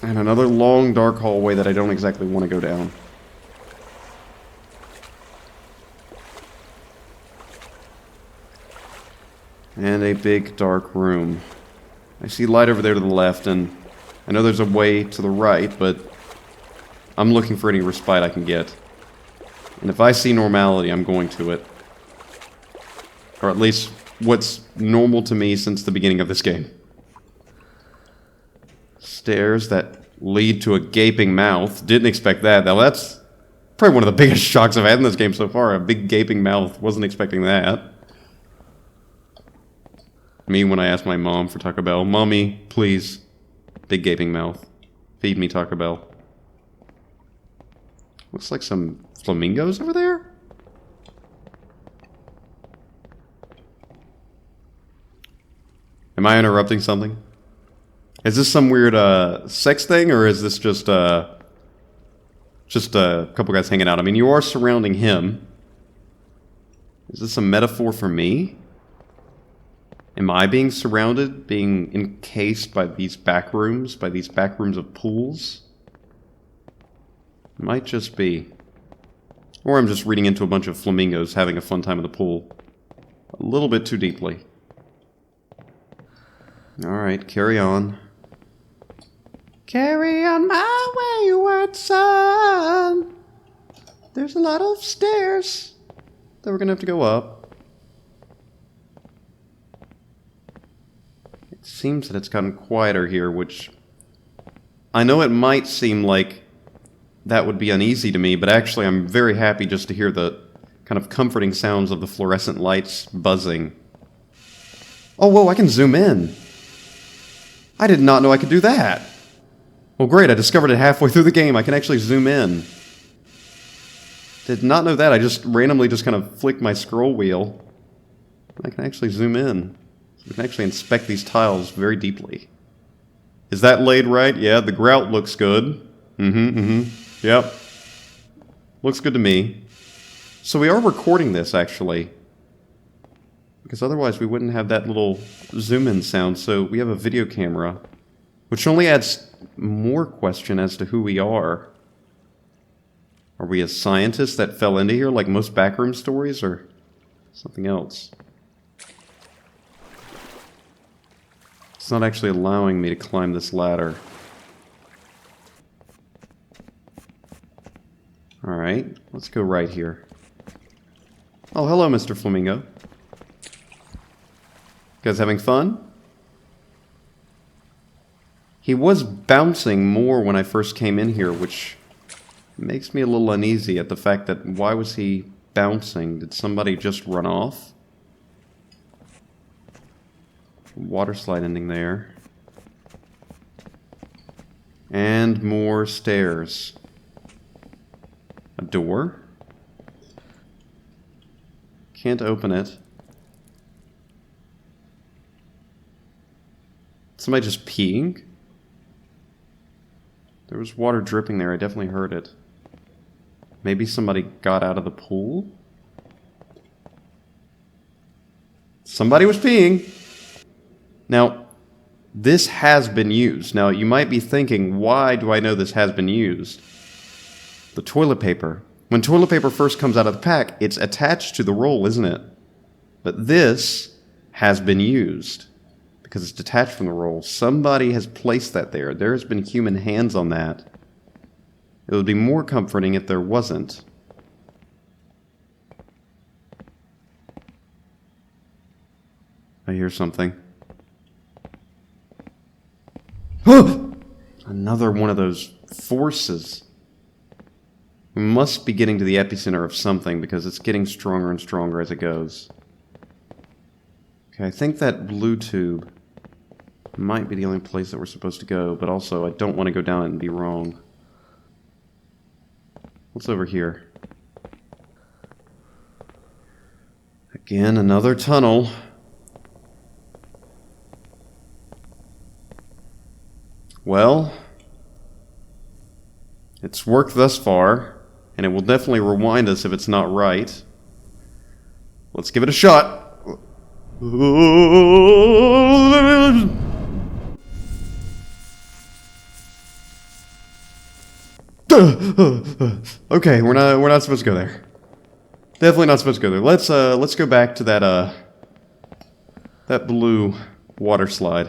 And another long, dark hallway that I don't exactly want to go down. And a big, dark room. I see light over there to the left, and I know there's a way to the right, but I'm looking for any respite I can get. And if I see normality, I'm going to it. Or at least what's normal to me since the beginning of this game. Stairs that lead to a gaping mouth. Didn't expect that. Now that's probably one of the biggest shocks I've had in this game so far. A big gaping mouth. Wasn't expecting that. Me when I asked my mom for Taco Bell. Mommy, please. Big gaping mouth. Feed me Taco Bell. Looks like some flamingos over there? Am I interrupting something? Is this some weird sex thing, or is this just a couple guys hanging out? I mean, you are surrounding him. Is this a metaphor for me? Am I being surrounded, being encased by these back rooms of pools? It might just be. Or I'm just reading into a bunch of flamingos having a fun time in the pool. A little bit too deeply. Alright, carry on. Carry on my wayward son. There's a lot of stairs that we're gonna have to go up. It seems that it's gotten quieter here, which I know it might seem like that would be uneasy to me, but actually I'm very happy just to hear the kind of comforting sounds of the fluorescent lights buzzing. Oh, whoa, I can zoom in. I did not know I could do that. Well, great, I discovered it halfway through the game. I can actually zoom in. Did not know that. I just randomly kind of flicked my scroll wheel. I can actually zoom in. We can actually inspect these tiles very deeply. Is that laid right? Yeah, the grout looks good. Yep. Looks good to me. So we are recording this, actually. Because otherwise we wouldn't have that little zoom-in sound. So we have a video camera. Which only adds more question as to who we are. Are we a scientist that fell into here like most backroom stories, or something else? It's not actually allowing me to climb this ladder. Alright, let's go right here. Oh, hello, Mr. Flamingo. You guys having fun? He was bouncing more when I first came in here, which makes me a little uneasy at the fact that why was he bouncing? Did somebody just run off? Water slide ending there. And more stairs. A door? Can't open it. Somebody just peeing? There was water dripping there, I definitely heard it. Maybe somebody got out of the pool? Somebody was peeing! Now, this has been used. Now, you might be thinking, why do I know this has been used? The toilet paper. When toilet paper first comes out of the pack, it's attached to the roll, isn't it? But this has been used. Because it's detached from the roll. Somebody has placed that there. There's been human hands on that. It would be more comforting if there wasn't. I hear something. Another one of those forces. We must be getting to the epicenter of something because it's getting stronger and stronger as it goes. Okay, I think that blue tube might be the only place that we're supposed to go, but also I don't want to go down it and be wrong. What's over here? Again, another tunnel. Well, it's worked thus far, and it will definitely rewind us if it's not right. Let's give it a shot. Okay, we're not supposed to go there. Definitely not supposed to go there. Let's go back to that blue water slide.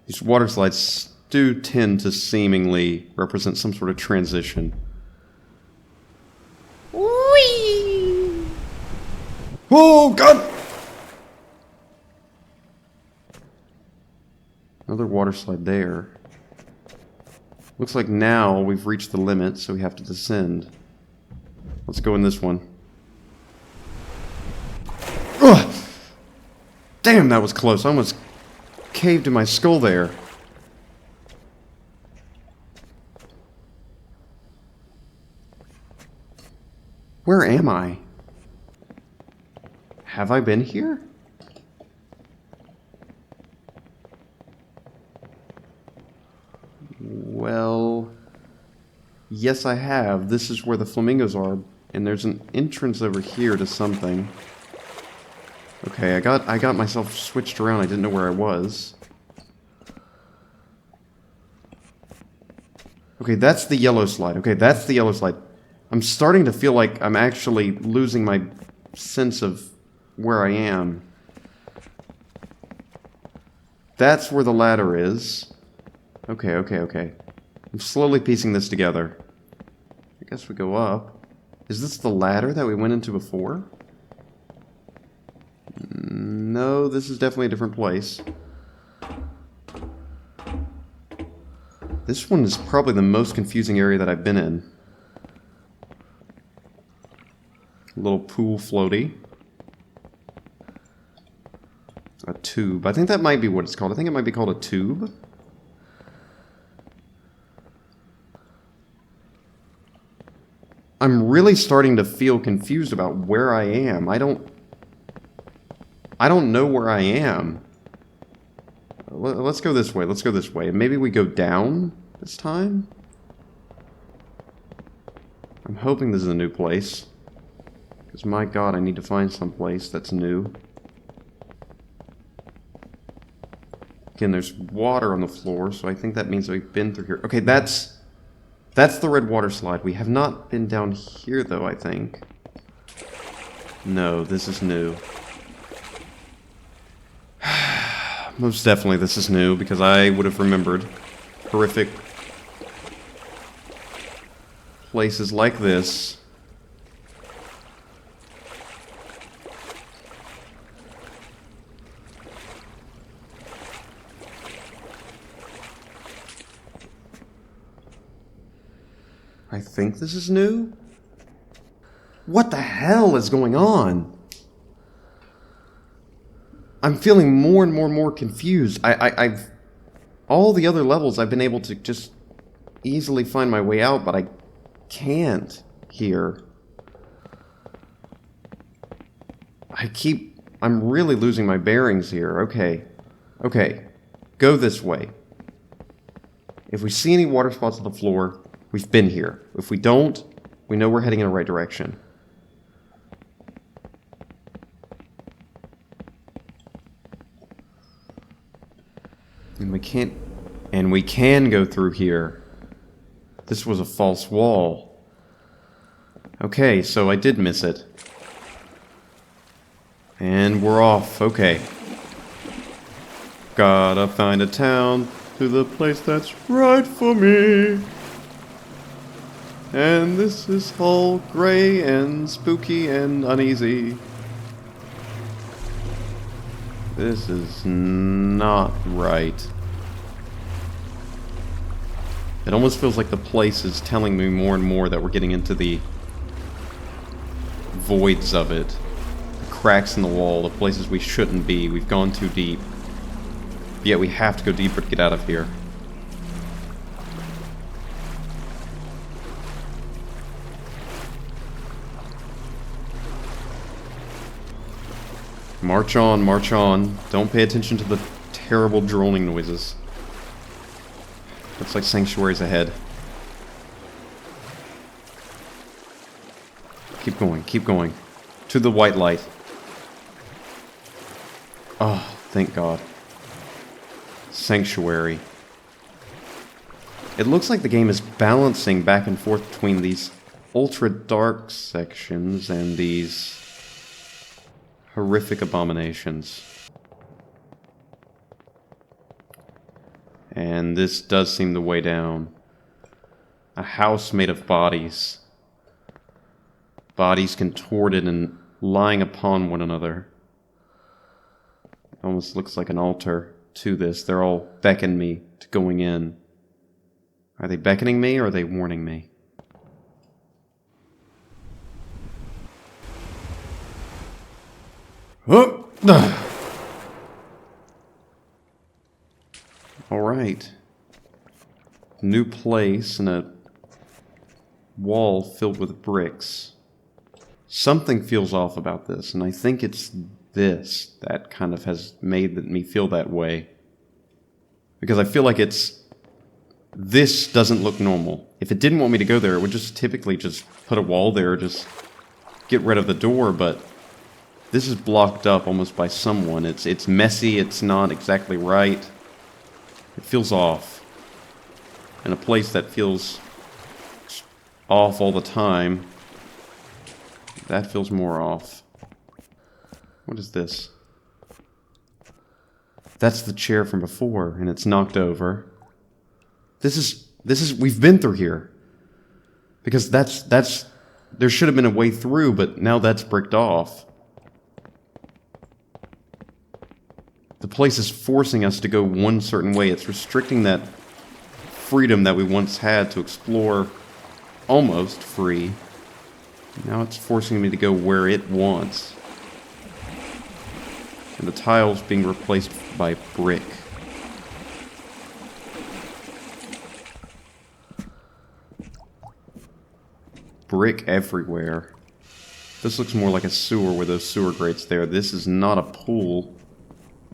These water slides do tend to seemingly represent some sort of transition. Whee! Oh, God! Another water slide there. Looks like now we've reached the limit, so we have to descend. Let's go in this one. Ugh! Damn, that was close. I almost caved in my skull there. Where am I? Have I been here? Well, yes I have. This is where the flamingos are, and there's an entrance over here to something. Okay, I got myself switched around. I didn't know where I was. Okay, that's the yellow slide. Okay, that's the yellow slide. I'm starting to feel like I'm actually losing my sense of where I am. That's where the ladder is. Okay. I'm slowly piecing this together. I guess we go up. Is this the ladder that we went into before? No, this is definitely a different place. This one is probably the most confusing area that I've been in. A little pool floaty. A tube. I think that might be what it's called. I think it might be called a tube. I'm really starting to feel confused about where I am. I don't know where I am. Let's go this way. Let's go this way. Maybe we go down this time? I'm hoping this is a new place. Because my god, I need to find some place that's new. Again, there's water on the floor, so I think that means we've been through here. Okay, that's the red water slide. We have not been down here, though, I think. No, this is new. Most definitely this is new, because I would have remembered horrific places like this. I think this is new? What the hell is going on? I'm feeling more and more confused. I've... All the other levels I've been able to just easily find my way out, but I can't here. I'm really losing my bearings here. Okay. Okay. Go this way. If we see any water spots on the floor, we've been here. If we don't, we know we're heading in the right direction. And we can go through here. This was a false wall. Okay, so I did miss it. And we're off. Okay. Gotta find a town to the place that's right for me. And this is all gray and spooky and uneasy. This is not right. It almost feels like the place is telling me more and more that we're getting into the voids of it. The cracks in the wall, the places we shouldn't be. We've gone too deep. Yet we have to go deeper to get out of here. March on, march on. Don't pay attention to the terrible droning noises. Looks like sanctuary's ahead. Keep going, keep going. To the white light. Oh, thank God. Sanctuary. It looks like the game is balancing back and forth between these ultra dark sections and these horrific abominations. And this does seem the way down. A house made of bodies. Bodies contorted and lying upon one another. It almost looks like an altar to this. They're all beckoning me to going in. Are they beckoning me or are they warning me? Oh! Alright. New place and a wall filled with bricks. Something feels off about this, and I think it's this that kind of has made me feel that way. Because I feel like this doesn't look normal. If it didn't want me to go there, it would just typically just put a wall there, just get rid of the door, but this is blocked up almost by someone. It's messy, it's not exactly right. It feels off. And a place that feels off all the time, that feels more off. What is this? That's the chair from before, and it's knocked over. This is, we've been through here. Because there should have been a way through, but now that's bricked off. The place is forcing us to go one certain way. It's restricting that freedom that we once had to explore almost free. Now it's forcing me to go where it wants. And the tiles being replaced by brick. brick everywhere. This looks more like a sewer with those sewer grates there. This is not a pool.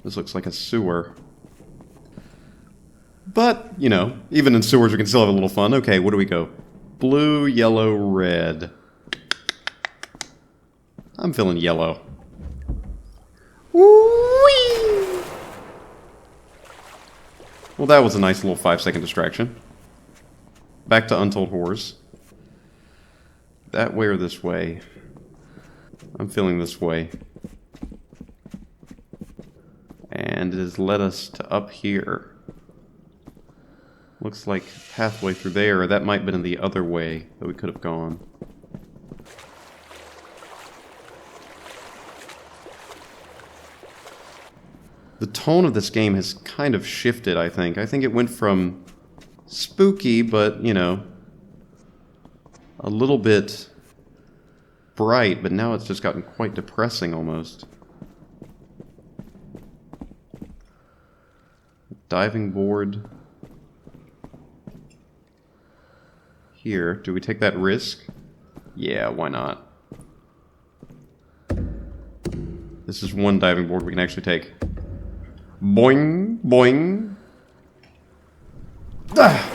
This looks like a sewer. But, you know, even in sewers we can still have a little fun. Okay, what do we go? Blue, yellow, red. I'm feeling yellow. Whee! Well, that was a nice little 5-second distraction. Back to Untold Horrors. That way or this way? I'm feeling this way. And it has led us to up here. Looks like pathway through there. That might have been the other way that we could have gone. The tone of this game has kind of shifted, I think. I think it went from spooky, but, you know, a little bit bright, but now it's just gotten quite depressing almost. Diving board. Here, do we take that risk? Yeah, why not? This is one diving board we can actually take. Boing, boing. Ah!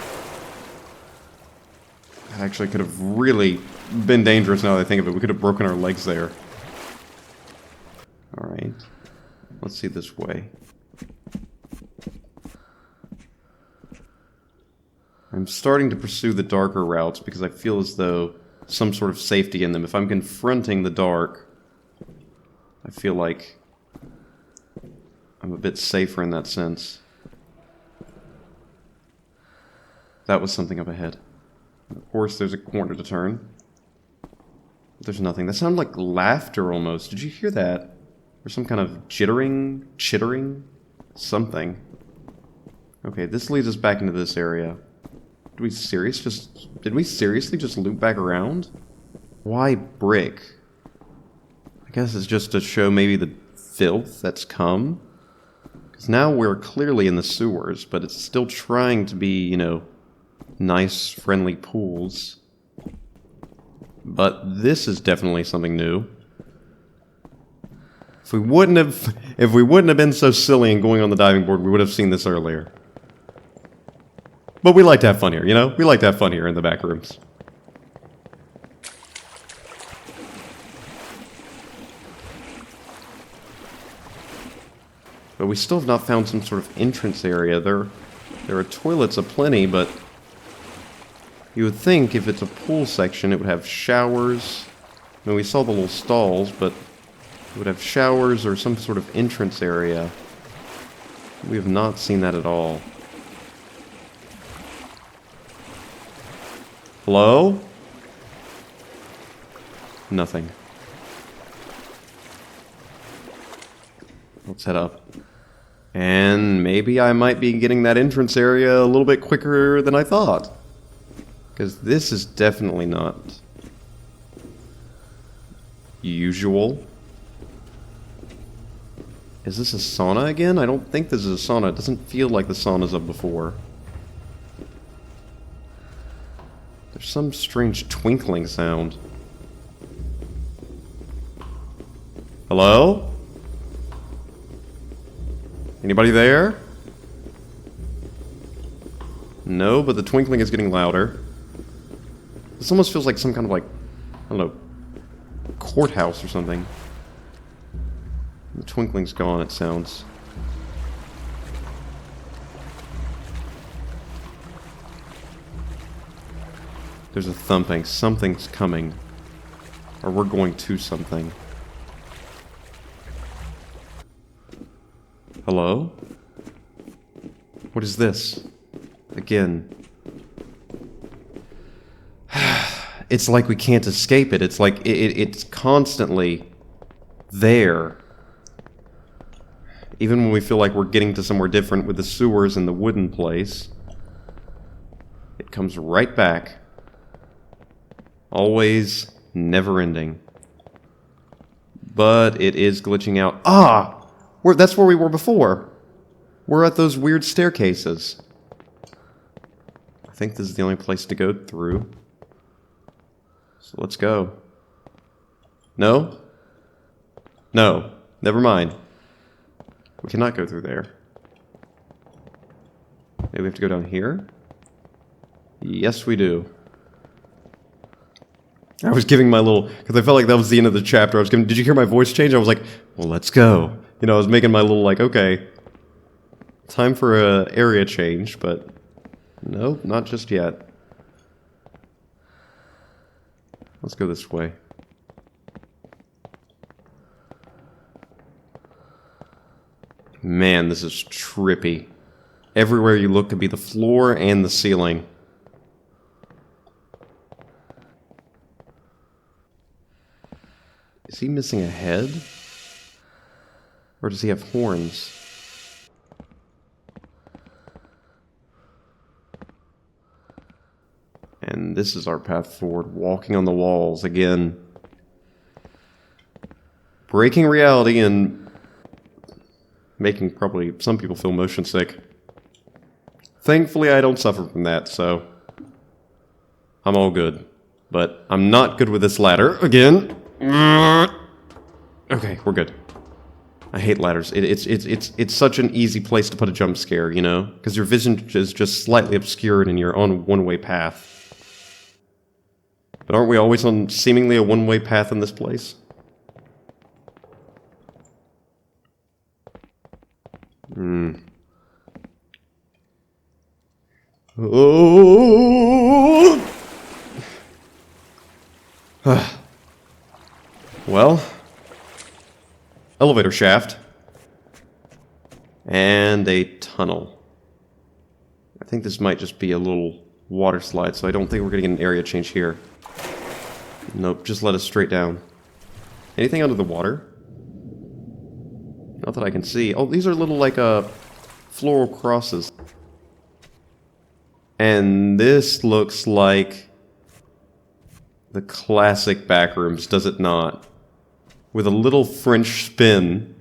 That actually could have really been dangerous now that I think of it. We could have broken our legs there. Alright. Let's see this way. I'm starting to pursue the darker routes because I feel as though some sort of safety in them. If I'm confronting the dark, I feel like I'm a bit safer in that sense. That was something up ahead. And of course, there's a corner to turn. But there's nothing. That sounded like laughter almost. Did you hear that? Or some kind of jittering, chittering? Something. Okay, this leads us back into this area. Did we seriously just loop back around? Why brick? I guess it's just to show maybe the filth that's come. Because now we're clearly in the sewers, but it's still trying to be, you know, nice, friendly pools. But this is definitely something new. If we wouldn't have been so silly and going on the diving board, we would have seen this earlier. But we like to have fun here, you know? We like to have fun here in the back rooms. But we still have not found some sort of entrance area. There are toilets aplenty, but you would think if it's a pool section, it would have showers. I mean, we saw the little stalls, but it would have showers or some sort of entrance area. We have not seen that at all. Hello? Nothing. Let's head up. And maybe I might be getting that entrance area a little bit quicker than I thought. Because this is definitely not usual. Is this a sauna again? I don't think this is a sauna. It doesn't feel like the saunas of before. There's some strange twinkling sound. Hello? Anybody there? No, but the twinkling is getting louder. This almost feels like some kind of, like, I don't know, courthouse or something. The twinkling's gone, it sounds. There's a thumping. Something's coming. Or we're going to something. Hello? What is this? Again. It's like we can't escape it. It's like it's constantly there. Even when we feel like we're getting to somewhere different with the sewers and the wooden place, it comes right back. Always never ending. But it is glitching out. Ah! That's where we were before. We're at those weird staircases. I think this is the only place to go through. So let's go. No? No. Never mind. We cannot go through there. Maybe we have to go down here? Yes, we do. I was giving my little... Because I felt like that was the end of the chapter. I was giving... Did you hear my voice change? I was like, well, let's go. You know, I was making my little, like, okay. Time for a area change, but... Nope, not just yet. Let's go this way. Man, this is trippy. Everywhere you look could be the floor and the ceiling. Is he missing a head? Or does he have horns? And this is our path forward, walking on the walls again. Breaking reality and making probably some people feel motion sick. Thankfully, I don't suffer from that, so I'm all good. But I'm not good with this ladder again. Okay, we're good. I hate ladders. It's such an easy place to put a jump scare, you know? Because your vision is just slightly obscured and you're on a one-way path. But aren't we always on seemingly a one-way path in this place? Oh! Well, elevator shaft and a tunnel. I think this might just be a little water slide, so I don't think we're gonna get an area change here. Nope, just let us straight down. Anything under the water? Not that I can see. Oh, these are little, like, floral crosses. And this looks like the classic backrooms, does it not? With a little French spin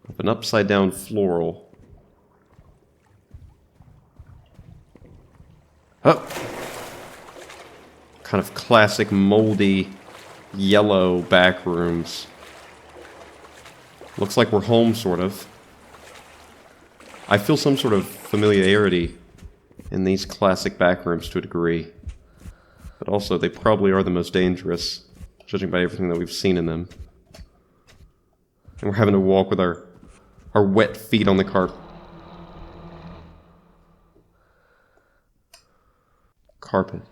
of an upside-down floral. Oh! Kind of classic, moldy, yellow backrooms. Looks like we're home, sort of. I feel some sort of familiarity in these classic backrooms to a degree. But also, they probably are the most dangerous, judging by everything that we've seen in them. And we're having to walk with our wet feet on the carpet.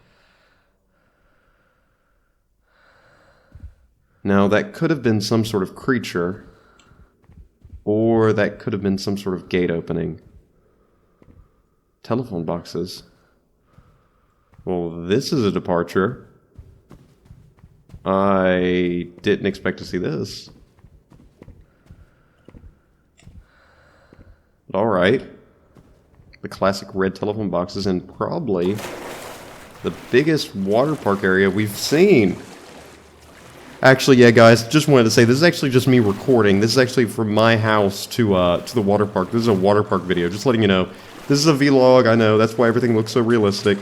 Now, that could have been some sort of creature, or that could have been some sort of gate opening. Telephone boxes. Well, this is a departure. I didn't expect to see this. But alright. The classic red telephone boxes and probably the biggest water park area we've seen. Actually, yeah, guys, just wanted to say, this is actually just me recording. This is actually from my house to the water park. This is a water park video, just letting you know. This is a vlog, I know, that's why everything looks so realistic.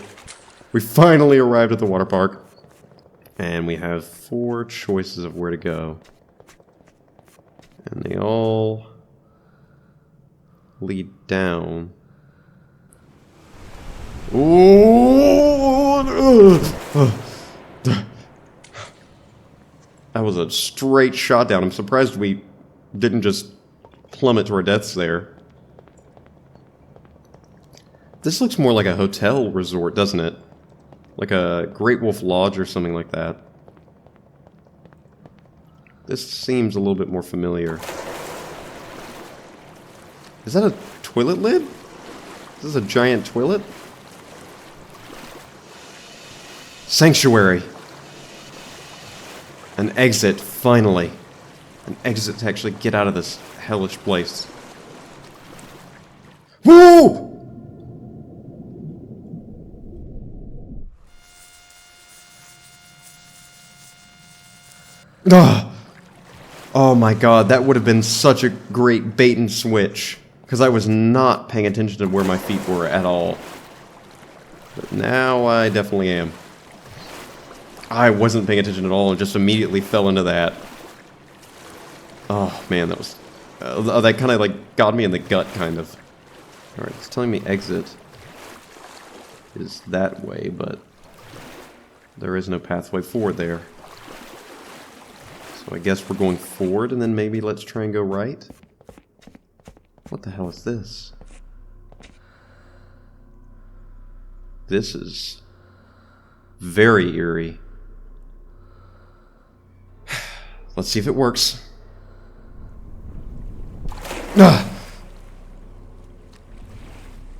We finally arrived at the water park. And we have 4 choices of where to go. And they all lead down. Ooh! That was a straight shot down. I'm surprised we didn't just plummet to our deaths there. This looks more like a hotel resort, doesn't it? Like a Great Wolf Lodge or something like that. This seems a little bit more familiar. Is that a toilet lid? Is this a giant toilet? Sanctuary! An exit, finally. An exit to actually get out of this hellish place. Woo! Ugh. Oh my god, that would have been such a great bait and switch. Because I was not paying attention to where my feet were at all. But now I definitely am. I wasn't paying attention at all and just immediately fell into that. Oh, man, that was... that kind of, like, got me in the gut, kind of. Alright, it's telling me exit is that way, but there is no pathway forward there. So I guess we're going forward, and then maybe let's try and go right? What the hell is this? This is very eerie. Let's see if it works. Ah!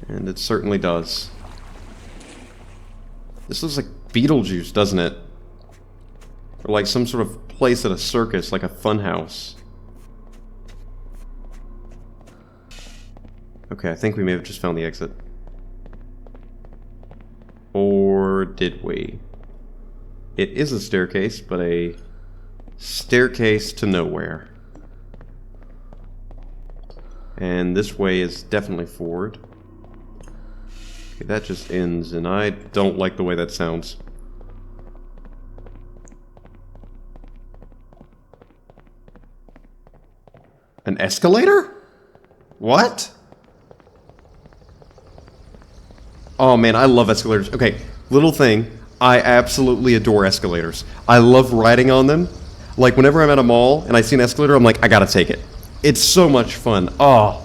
And it certainly does. This looks like Beetlejuice, doesn't it? Or like some sort of place at a circus, like a funhouse. Okay, I think we may have just found the exit. Or did we? It is a staircase, but a staircase to nowhere. And this way is definitely forward. Okay, that just ends, and I don't like the way that sounds. An escalator? What? Oh man, I love escalators. Okay, little thing. I absolutely adore escalators. I love riding on them. Like, whenever I'm at a mall and I see an escalator, I'm like, I gotta take it. It's so much fun. Oh.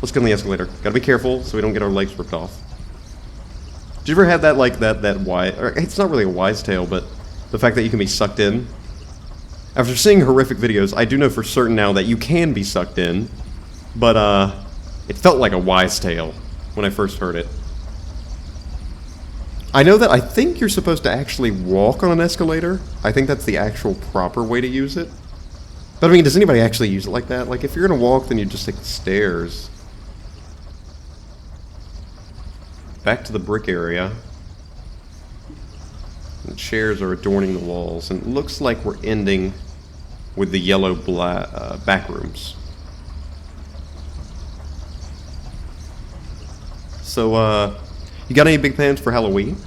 Let's get on the escalator. Gotta be careful so we don't get our legs ripped off. Did you ever have that, like, that wise... Or, it's not really a wise tale, but the fact that you can be sucked in? After seeing horrific videos, I do know for certain now that you can be sucked in. But, it felt like a wise tale when I first heard it. I know that I think you're supposed to actually walk on an escalator. I think that's the actual proper way to use it. But I mean, does anybody actually use it like that? Like, if you're gonna walk, then you just take the stairs. Back to the brick area. The chairs are adorning the walls, and it looks like we're ending with the yellow backrooms. So, you got any big plans for Halloween?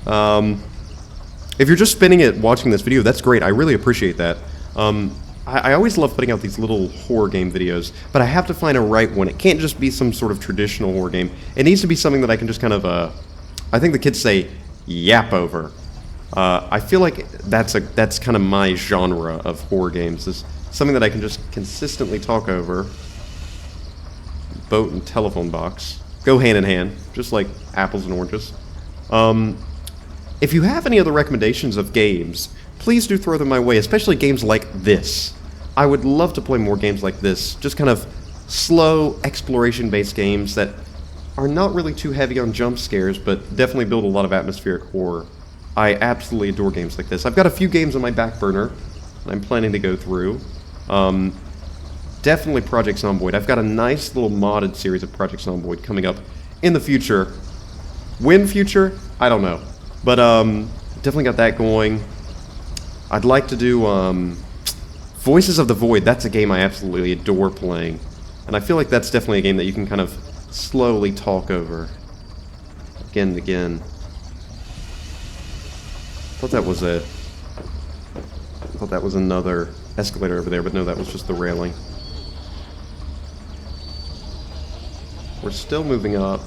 If you're just spending it watching this video, that's great. I really appreciate that. I always love putting out these little horror game videos, but I have to find a right one. It can't just be some sort of traditional horror game. It needs to be something that I can just kind of, I think the kids say, yap over. I feel like that's kind of my genre of horror games, is something that I can just consistently talk over. Boat and telephone box. Go hand in hand, just like apples and oranges. If you have any other recommendations of games, please do throw them my way, especially games like this. I would love to play more games like this, just kind of slow, exploration-based games that are not really too heavy on jump scares, but definitely build a lot of atmospheric horror. I absolutely adore games like this. I've got a few games on my back burner that I'm planning to go through. Definitely Project Zomboid. I've got a nice little modded series of Project Zomboid coming up in the future. When future? I don't know. But definitely got that going. I'd like to do Voices of the Void. That's a game I absolutely adore playing. And I feel like that's definitely a game that you can kind of slowly talk over. Again and again. I thought that was another escalator over there, but no, that was just the railing. We're still moving up.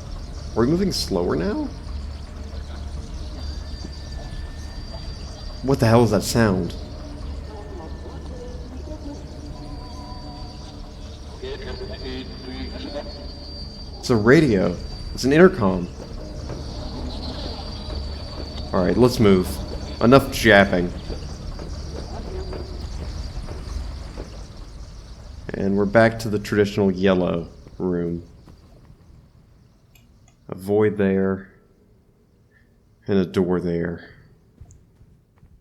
Are we moving slower now? What the hell is that sound? It's a radio. It's an intercom. Alright, let's move. Enough japping. And we're back to the traditional yellow room. A void there. And a door there.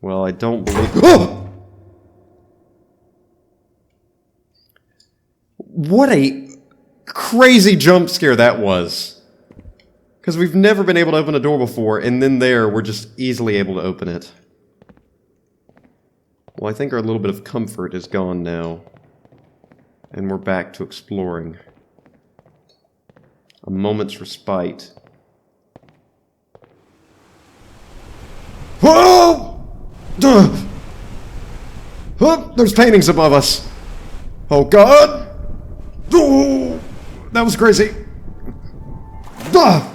Well, I don't believe... Oh! What a crazy jump scare that was. Because we've never been able to open a door before, and then there, we're just easily able to open it. Well, I think our little bit of comfort is gone now. And we're back to exploring. A moment's respite. Duh! Oh, there's paintings above us. Oh God! Oh, that was crazy. Duh!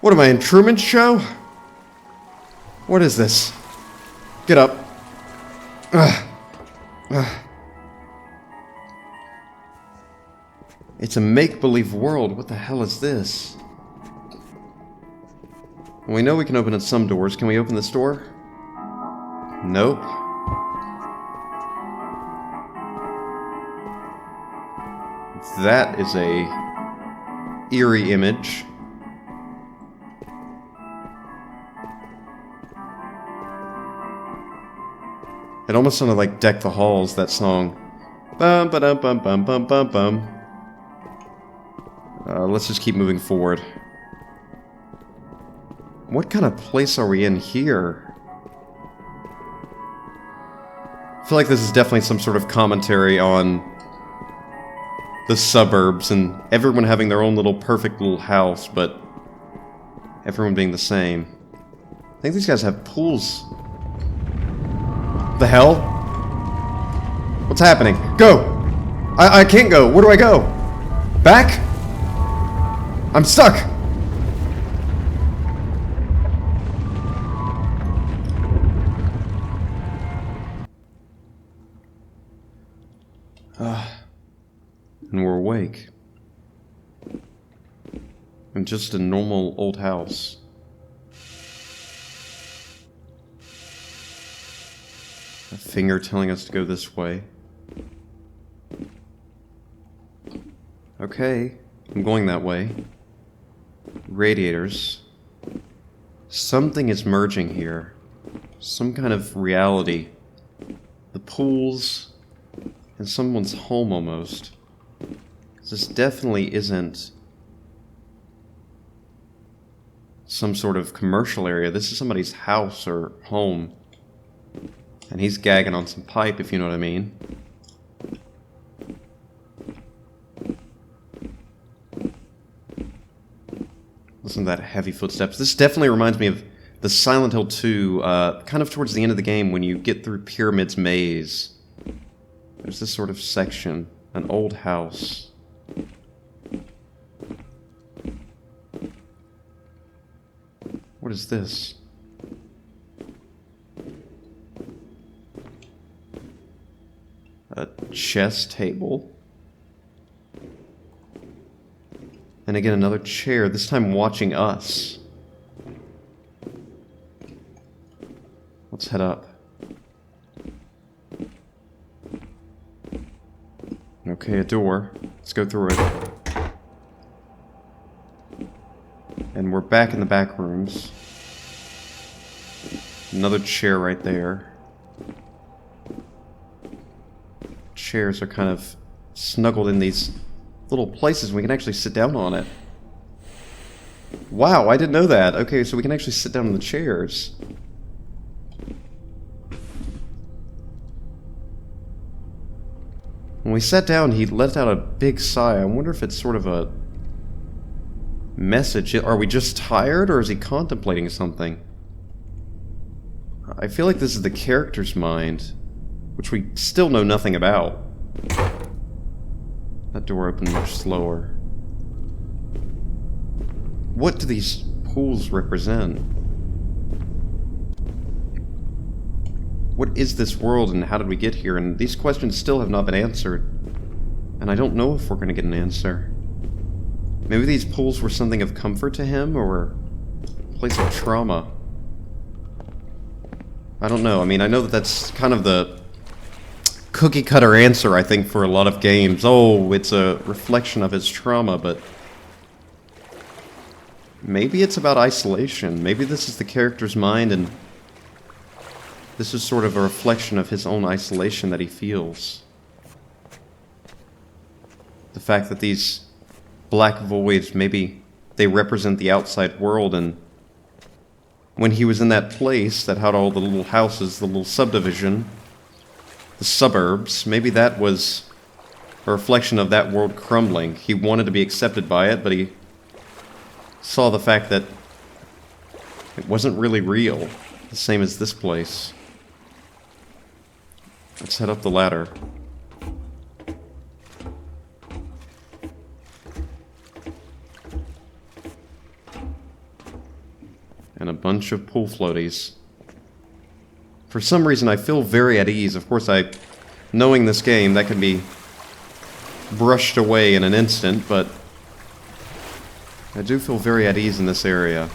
What am I in Truman's Show? What is this? Get up. It's a make-believe world. What the hell is this? We know we can open some doors. Can we open this door? Nope. That is a eerie image. It almost sounded like Deck the Halls, that song. Bum ba dum bum bum bum bum bum. Let's just keep moving forward. What kind of place are we in here? I feel like this is definitely some sort of commentary on the suburbs and everyone having their own little perfect little house, but everyone being the same. I think these guys have pools. The hell? What's happening? Go! I can't go. Where do I go? Back? I'm stuck! And we're awake. In just a normal old house. A finger telling us to go this way. Okay, I'm going that way. Radiators. Something is merging here. Some kind of reality. The pools, and someone's home almost. This definitely isn't some sort of commercial area. This is somebody's house or home. And he's gagging on some pipe, if you know what I mean. Listen to that heavy footsteps. This definitely reminds me of the Silent Hill 2, kind of towards the end of the game when you get through Pyramid's Maze. There's this sort of section, an old house. What is this? A chess table. And again, another chair, this time watching us. Let's head up. Okay, a door. Let's go through it. And we're back in the back rooms. Another chair right there. Chairs are kind of snuggled in these little places. We can actually sit down on it. Wow, I didn't know that. Okay, so we can actually sit down on the chairs. When we sat down, he let out a big sigh. I wonder if it's sort of a message. Are we just tired, or is he contemplating something? I feel like this is the character's mind, which we still know nothing about. That door opened much slower. What do these pools represent? What is this world and how did we get here? And these questions still have not been answered. And I don't know if we're going to get an answer. Maybe these pools were something of comfort to him, or a place of trauma. I don't know. I mean, I know that that's kind of the cookie-cutter answer, I think, for a lot of games. Oh, it's a reflection of his trauma, but maybe it's about isolation. Maybe this is the character's mind, and this is sort of a reflection of his own isolation that he feels. The fact that these black voids, maybe they represent the outside world, and when he was in that place that had all the little houses, the little subdivision, the suburbs, maybe that was a reflection of that world crumbling. He wanted to be accepted by it, but he saw the fact that it wasn't really real, the same as this place. Let's head up the ladder. And a bunch of pool floaties. For some reason, I feel very at ease. Of course, knowing this game, that can be brushed away in an instant, but I do feel very at ease in this area.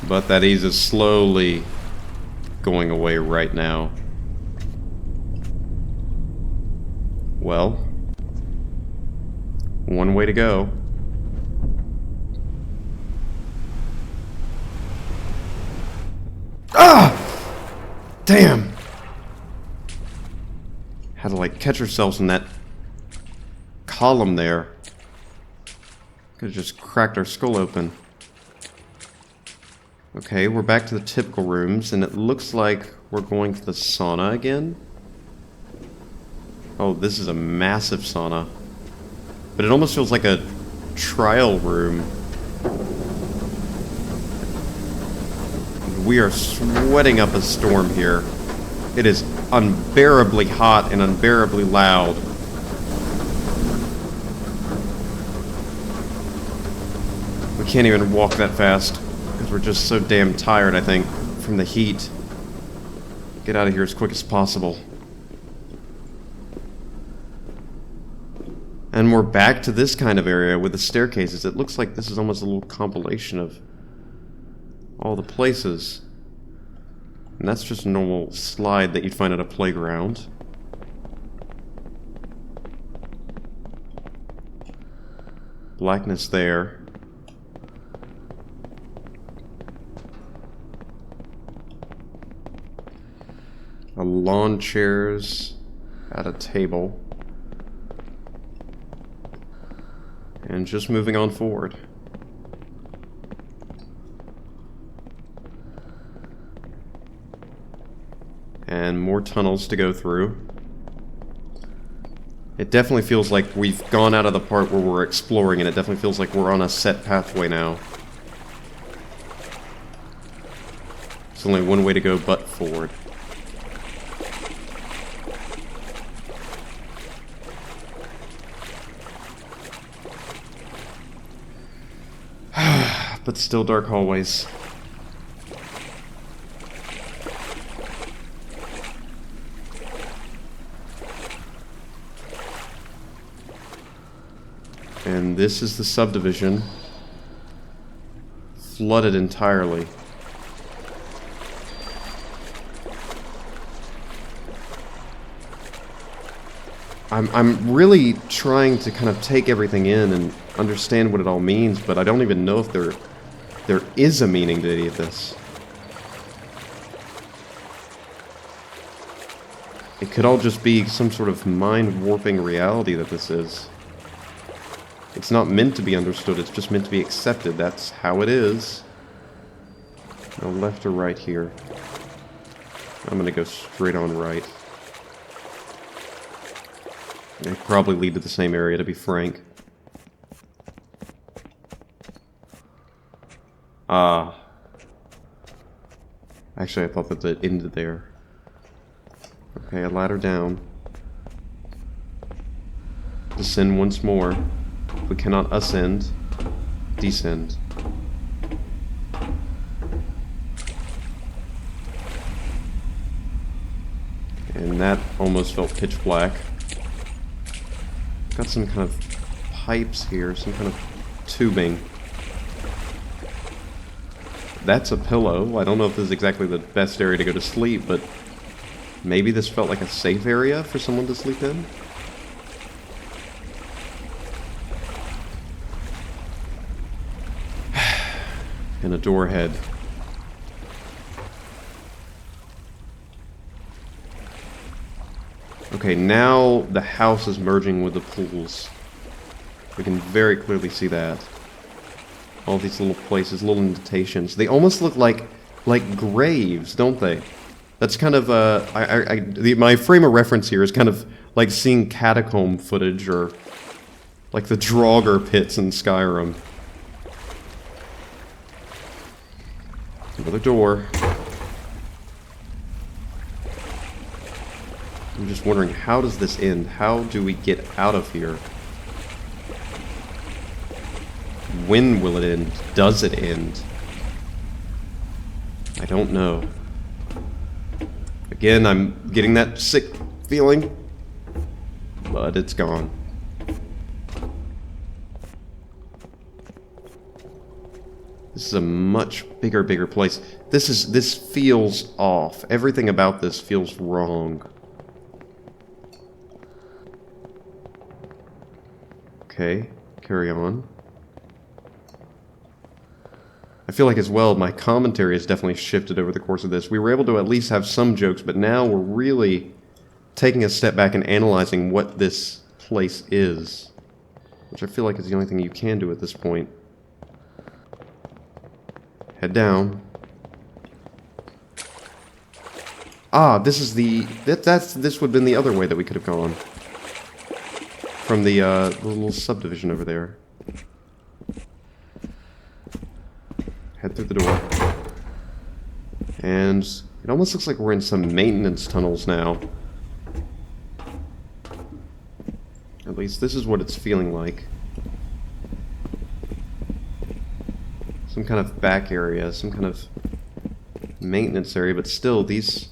But that ease is slowly going away right now. Well, one way to go. Ah! Damn! Had to, like, catch ourselves in that column there. Could've just cracked our skull open. Okay, we're back to the typical rooms, and it looks like we're going to the sauna again. Oh, this is a massive sauna. But it almost feels like a trial room. We are sweating up a storm here. It is unbearably hot and unbearably loud. We can't even walk that fast because we're just so damn tired, I think, from the heat. Get out of here as quick as possible. And we're back to this kind of area with the staircases. It looks like this is almost a little compilation of all the places. And that's just a normal slide that you'd find at a playground. Blackness there. A lawn chairs at a table. And just moving on forward. And more tunnels to go through. It definitely feels like we've gone out of the part where we're exploring, and it definitely feels like we're on a set pathway now. There's only one way to go but forward. But still dark hallways. And this is the subdivision. Flooded entirely. I'm really trying to kind of take everything in and understand what it all means, but I don't even know if there is a meaning to any of this. It could all just be some sort of mind-warping reality that this is. It's not meant to be understood, it's just meant to be accepted. That's how it is. Now, left or right here? I'm gonna go straight on right. They probably lead to the same area, to be frank. Actually, I thought that it ended there. Okay, a ladder down. Descend once more. If we cannot ascend, descend. And that almost felt pitch black. Got some kind of pipes here, some kind of tubing. That's a pillow. I don't know if this is exactly the best area to go to sleep, but maybe this felt like a safe area for someone to sleep in? And a door ahead. Okay, now the house is merging with the pools. We can very clearly see that. All these little places, little indentations. They almost look like graves, don't they? That's kind of my frame of reference here is kind of like seeing catacomb footage or Like the Draugr pits in Skyrim. Another door. I'm just wondering, how does this end? How do we get out of here? When will it end? Does it end? I don't know. Again, I'm getting that sick feeling, but it's gone. This is a much bigger place. This feels off. Everything about this feels wrong. Okay, carry on. I feel like as well, my commentary has definitely shifted over the course of this. We were able to at least have some jokes, but now we're really taking a step back and analyzing what this place is. Which I feel like is the only thing you can do at this point. Head down. Ah, this is the... This would have been the other way that we could have gone. From the little subdivision over there. Head through the door. And it almost looks like we're in some maintenance tunnels now. At least this is what it's feeling like. Some kind of back area, some kind of maintenance area, but still these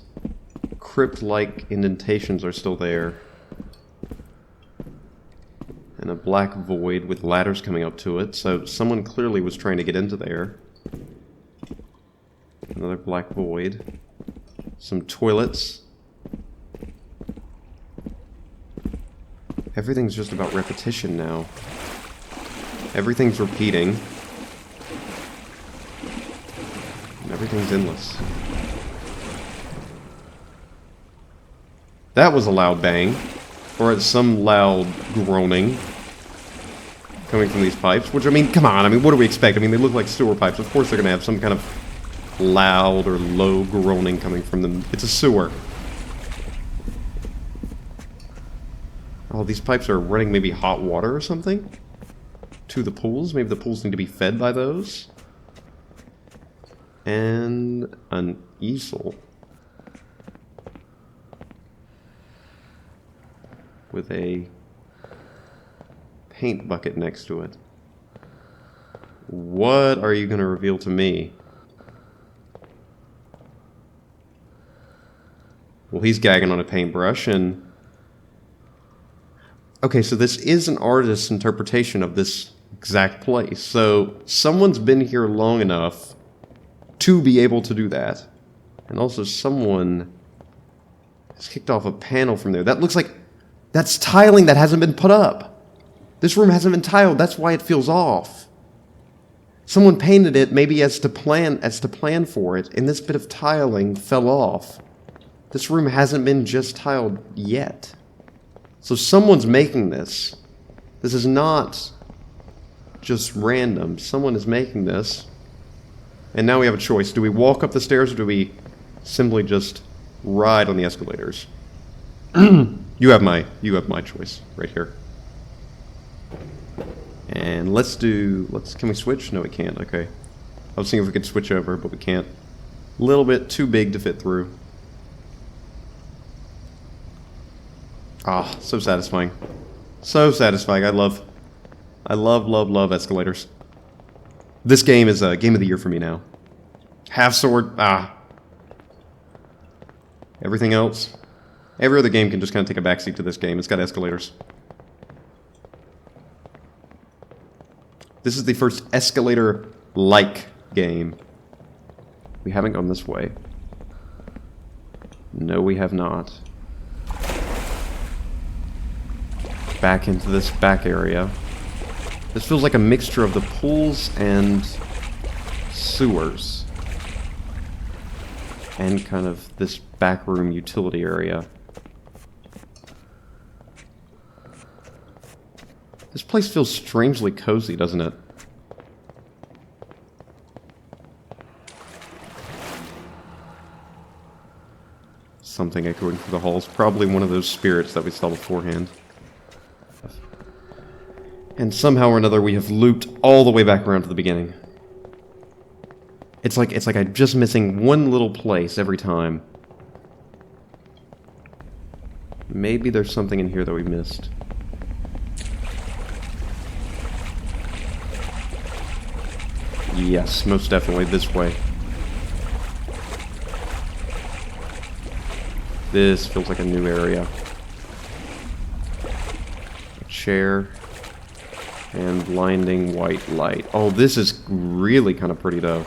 crypt-like indentations are still there. And a black void with ladders coming up to it, so someone clearly was trying to get into there. Another black void. Some toilets. Everything's just about repetition now. Everything's repeating. And everything's endless. That was a loud bang. Or it's some loud groaning coming from these pipes. Which, I mean, come on. I mean, what do we expect? I mean, they look like sewer pipes. Of course they're going to have some kind of loud or low groaning coming from them. It's a sewer. Oh, these pipes are running maybe hot water or something? To the pools? Maybe the pools need to be fed by those? And an easel. With a paint bucket next to it. What are you going to reveal to me? Well, he's gagging on a paintbrush, and... Okay, so this is an artist's interpretation of this exact place. So, someone's been here long enough to be able to do that. And also someone has kicked off a panel from there. That looks like... That's tiling that hasn't been put up. This room hasn't been tiled. That's why it feels off. Someone painted it maybe as to plan for it, and this bit of tiling fell off. This room hasn't been just tiled yet. So someone's making this. This is not just random. Someone is making this. And now we have a choice. Do we walk up the stairs, or do we simply just ride on the escalators? You have my choice right here. And can we switch? No, we can't. Okay. I was thinking if we could switch over, but we can't. A little bit too big to fit through. Ah, so satisfying. So satisfying. I love escalators. This game is a game of the year for me now. Half sword, everything else. Every other game can just kind of take a backseat to this game. It's got escalators. This is the first escalator-like game. We haven't gone this way. No, we have not. Back into this back area. This feels like a mixture of the pools and sewers. And kind of this backroom utility area. This place feels strangely cozy, doesn't it? Something echoing through the halls. Probably one of those spirits that we saw beforehand. And somehow or another we have looped all the way back around to the beginning. It's like I'm just missing one little place every time. Maybe there's something in here that we missed. Yes, most definitely this way. This feels like a new area. A chair. And blinding white light. Oh, this is really kind of pretty though.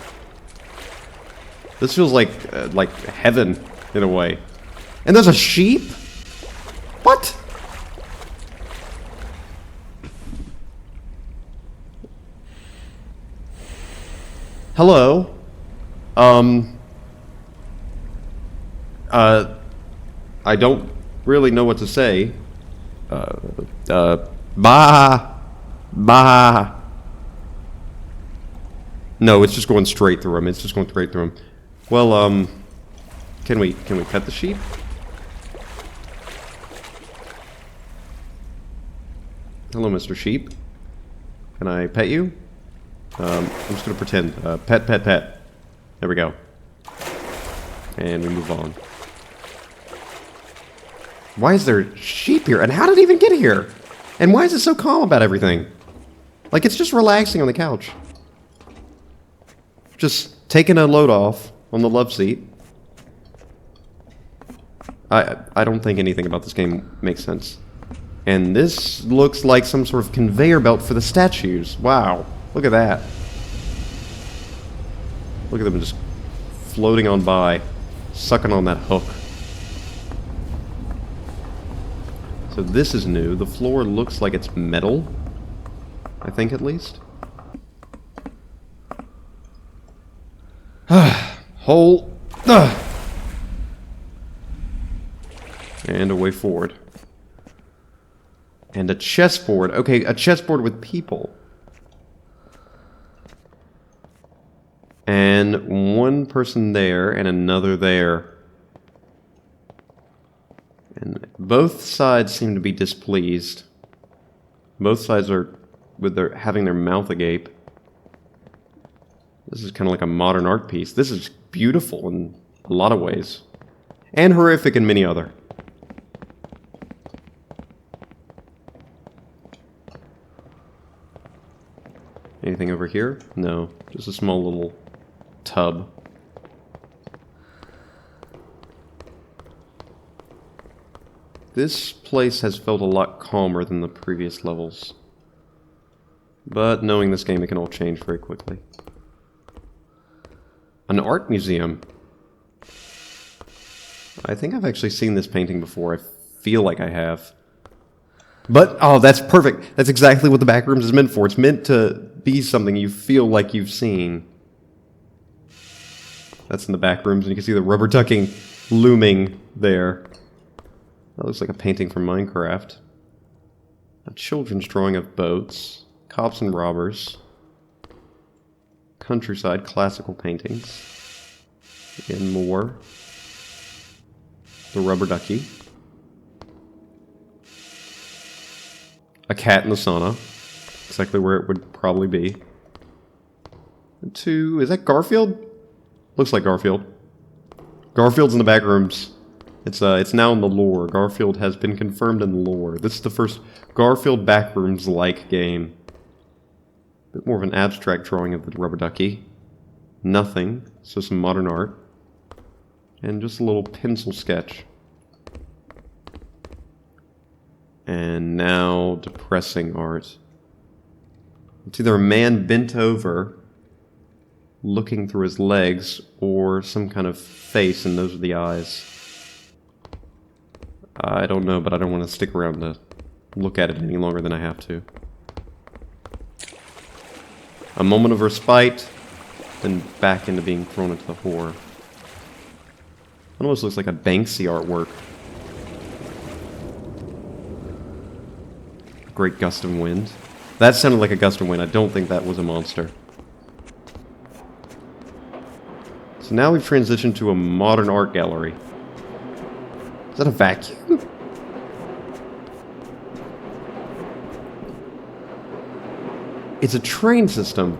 This feels like heaven in a way. And there's a sheep? What? Hello? I don't really know what to say. Bah! No, it's just going straight through him. It's just going straight through him. Well, can we pet the sheep? Hello, Mr. Sheep. Can I pet you? I'm just gonna pretend. Pet. There we go. And we move on. Why is there sheep here? And how did it even get here? And why is it so calm about everything? Like, it's just relaxing on the couch. Just taking a load off on the love seat. I don't think anything about this game makes sense. And this looks like some sort of conveyor belt for the statues. Wow. Look at that. Look at them just floating on by, sucking on that hook. So this is new. The floor looks like it's metal. I think at least. Hole. And a way forward. And a chessboard. Okay, a chessboard with people. And one person there and another there. And both sides seem to be displeased. Both sides are having their mouth agape. This is kind of like a modern art piece. This is beautiful in a lot of ways. And horrific in many other. Anything over here? No. Just a small little tub. This place has felt a lot calmer than the previous levels. But knowing this game, it can all change very quickly. An art museum. I think I've actually seen this painting before. I feel like I have. But, oh, that's perfect. That's exactly what the backrooms is meant for. It's meant to be something you feel like you've seen. That's in the backrooms, and you can see the rubber ducking looming there. That looks like a painting from Minecraft. A children's drawing of boats, cops and robbers, countryside classical paintings, and more. The rubber ducky. A cat in the sauna. Exactly where it would probably be. And two, is that Garfield? Looks like Garfield. Garfield's in the back rooms. It's now in the lore. Garfield has been confirmed in the lore. This is the first Garfield Backrooms-like game. A bit more of an abstract drawing of the rubber ducky. Nothing. So some modern art. And just a little pencil sketch. And now depressing art. It's either a man bent over, looking through his legs, or some kind of face, and those are the eyes. I don't know, but I don't want to stick around to look at it any longer than I have to. A moment of respite, then back into being thrown into the horror. It almost looks like a Banksy artwork. A great gust of wind. That sounded like a gust of wind. I don't think that was a monster. So now we've transitioned to a modern art gallery. Is that a vacuum? It's a train system.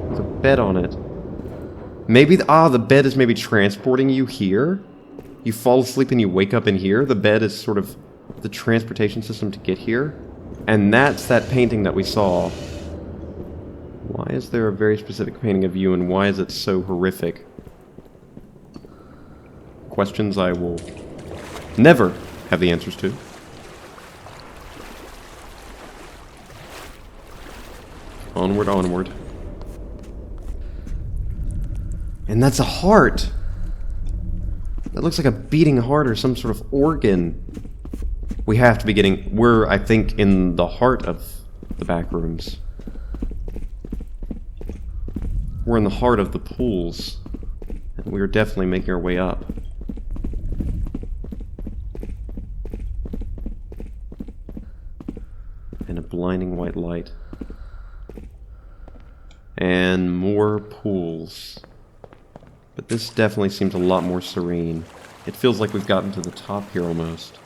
There's a bed on it. Maybe, the bed is maybe transporting you here? You fall asleep and you wake up in here? The bed is sort of the transportation system to get here? And that's that painting that we saw. Why is there a very specific painting of you, and why is it so horrific? Questions I will never have the answers to. Onward, onward. And that's a heart! That looks like a beating heart or some sort of organ. We have to be getting... We're, I think, in the heart of the backrooms. We're in the heart of the pools. And we are definitely making our way up. And a blinding white light. And more pools. But this definitely seems a lot more serene. It feels like we've gotten to the top here almost.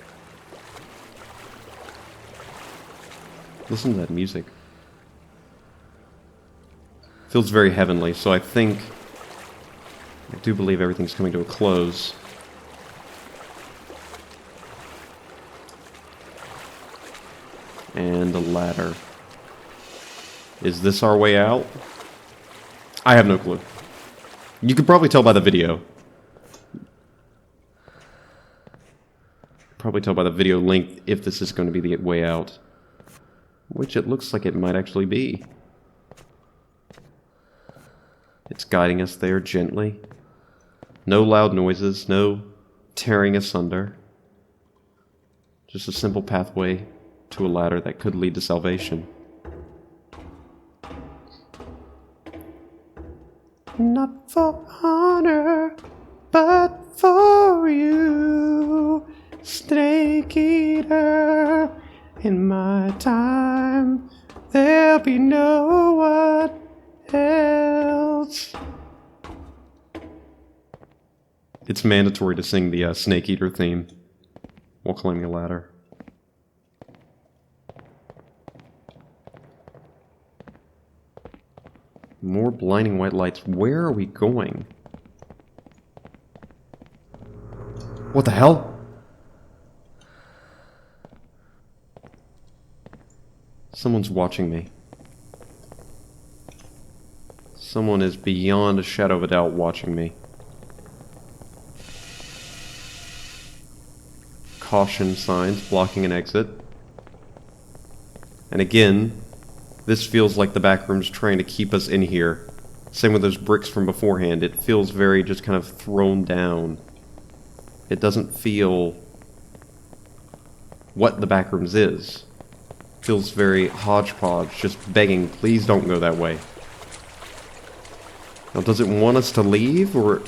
Listen to that music. Feels very heavenly, so I do believe everything's coming to a close. And a ladder. Is this our way out? I have no clue. You could probably tell by the video. Probably tell by the video length if this is going to be the way out. Which it looks like it might actually be. It's guiding us there gently. No loud noises, no tearing asunder. Just a simple pathway to a ladder that could lead to salvation. Not for honor, but for you, Snake Eater. In my time, there'll be no one else. It's mandatory to sing the Snake Eater theme while climbing a ladder. More blinding white lights. Where are we going? What the hell? Someone's watching me. Someone is beyond a shadow of a doubt watching me. Caution signs blocking an exit. And again, this feels like the backroom's trying to keep us in here. Same with those bricks from beforehand. It feels very just kind of thrown down. It doesn't feel what the backrooms is. It feels very hodgepodge, just begging, please don't go that way. Now, does it want us to leave, or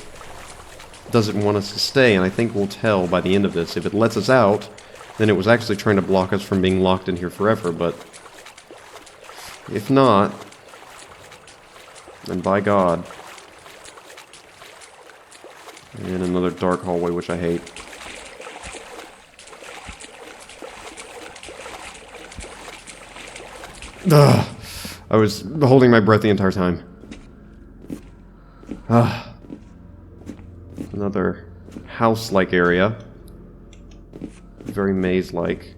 does it want us to stay? And I think we'll tell by the end of this. If it lets us out, then it was actually trying to block us from being locked in here forever, but if not, then by God. And another dark hallway, which I hate. Ugh. I was holding my breath the entire time. Another house-like area. Very maze-like.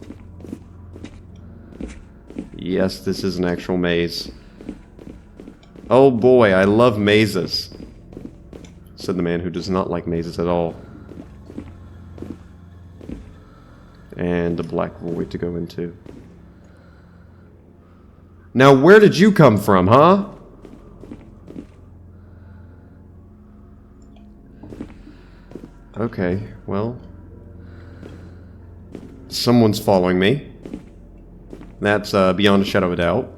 Yes, this is an actual maze. Oh boy, I love mazes, said the man who does not like mazes at all. And a black void to go into. Now, where did you come from, huh? Okay, well, someone's following me. That's beyond a shadow of a doubt.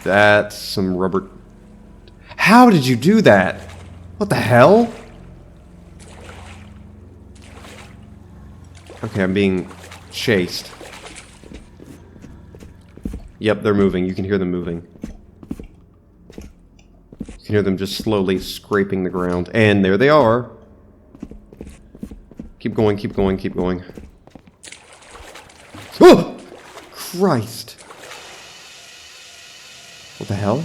That's some rubber... How did you do that? What the hell? Okay, I'm being chased. Yep, they're moving. You can hear them moving. You can hear them just slowly scraping the ground. And there they are. Keep going, keep going, keep going. Oh! Christ! What the hell?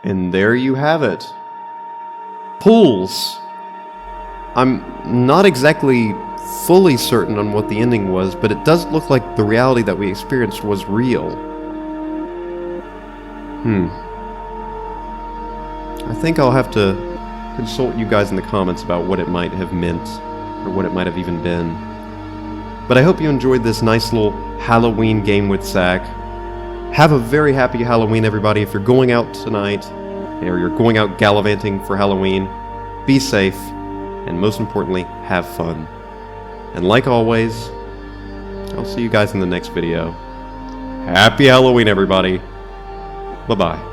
And there you have it. Pools. I'm not exactly fully certain on what the ending was, but it does look like the reality that we experienced was real. I think I'll have to consult you guys in the comments about what it might have meant, or what it might have even been. But I hope you enjoyed this nice little Halloween game with Zach. Have a very happy Halloween, everybody. If you're going out tonight, or you're going out gallivanting for Halloween, be safe, and most importantly, have fun. And like always, I'll see you guys in the next video. Happy Halloween, everybody. Bye-bye.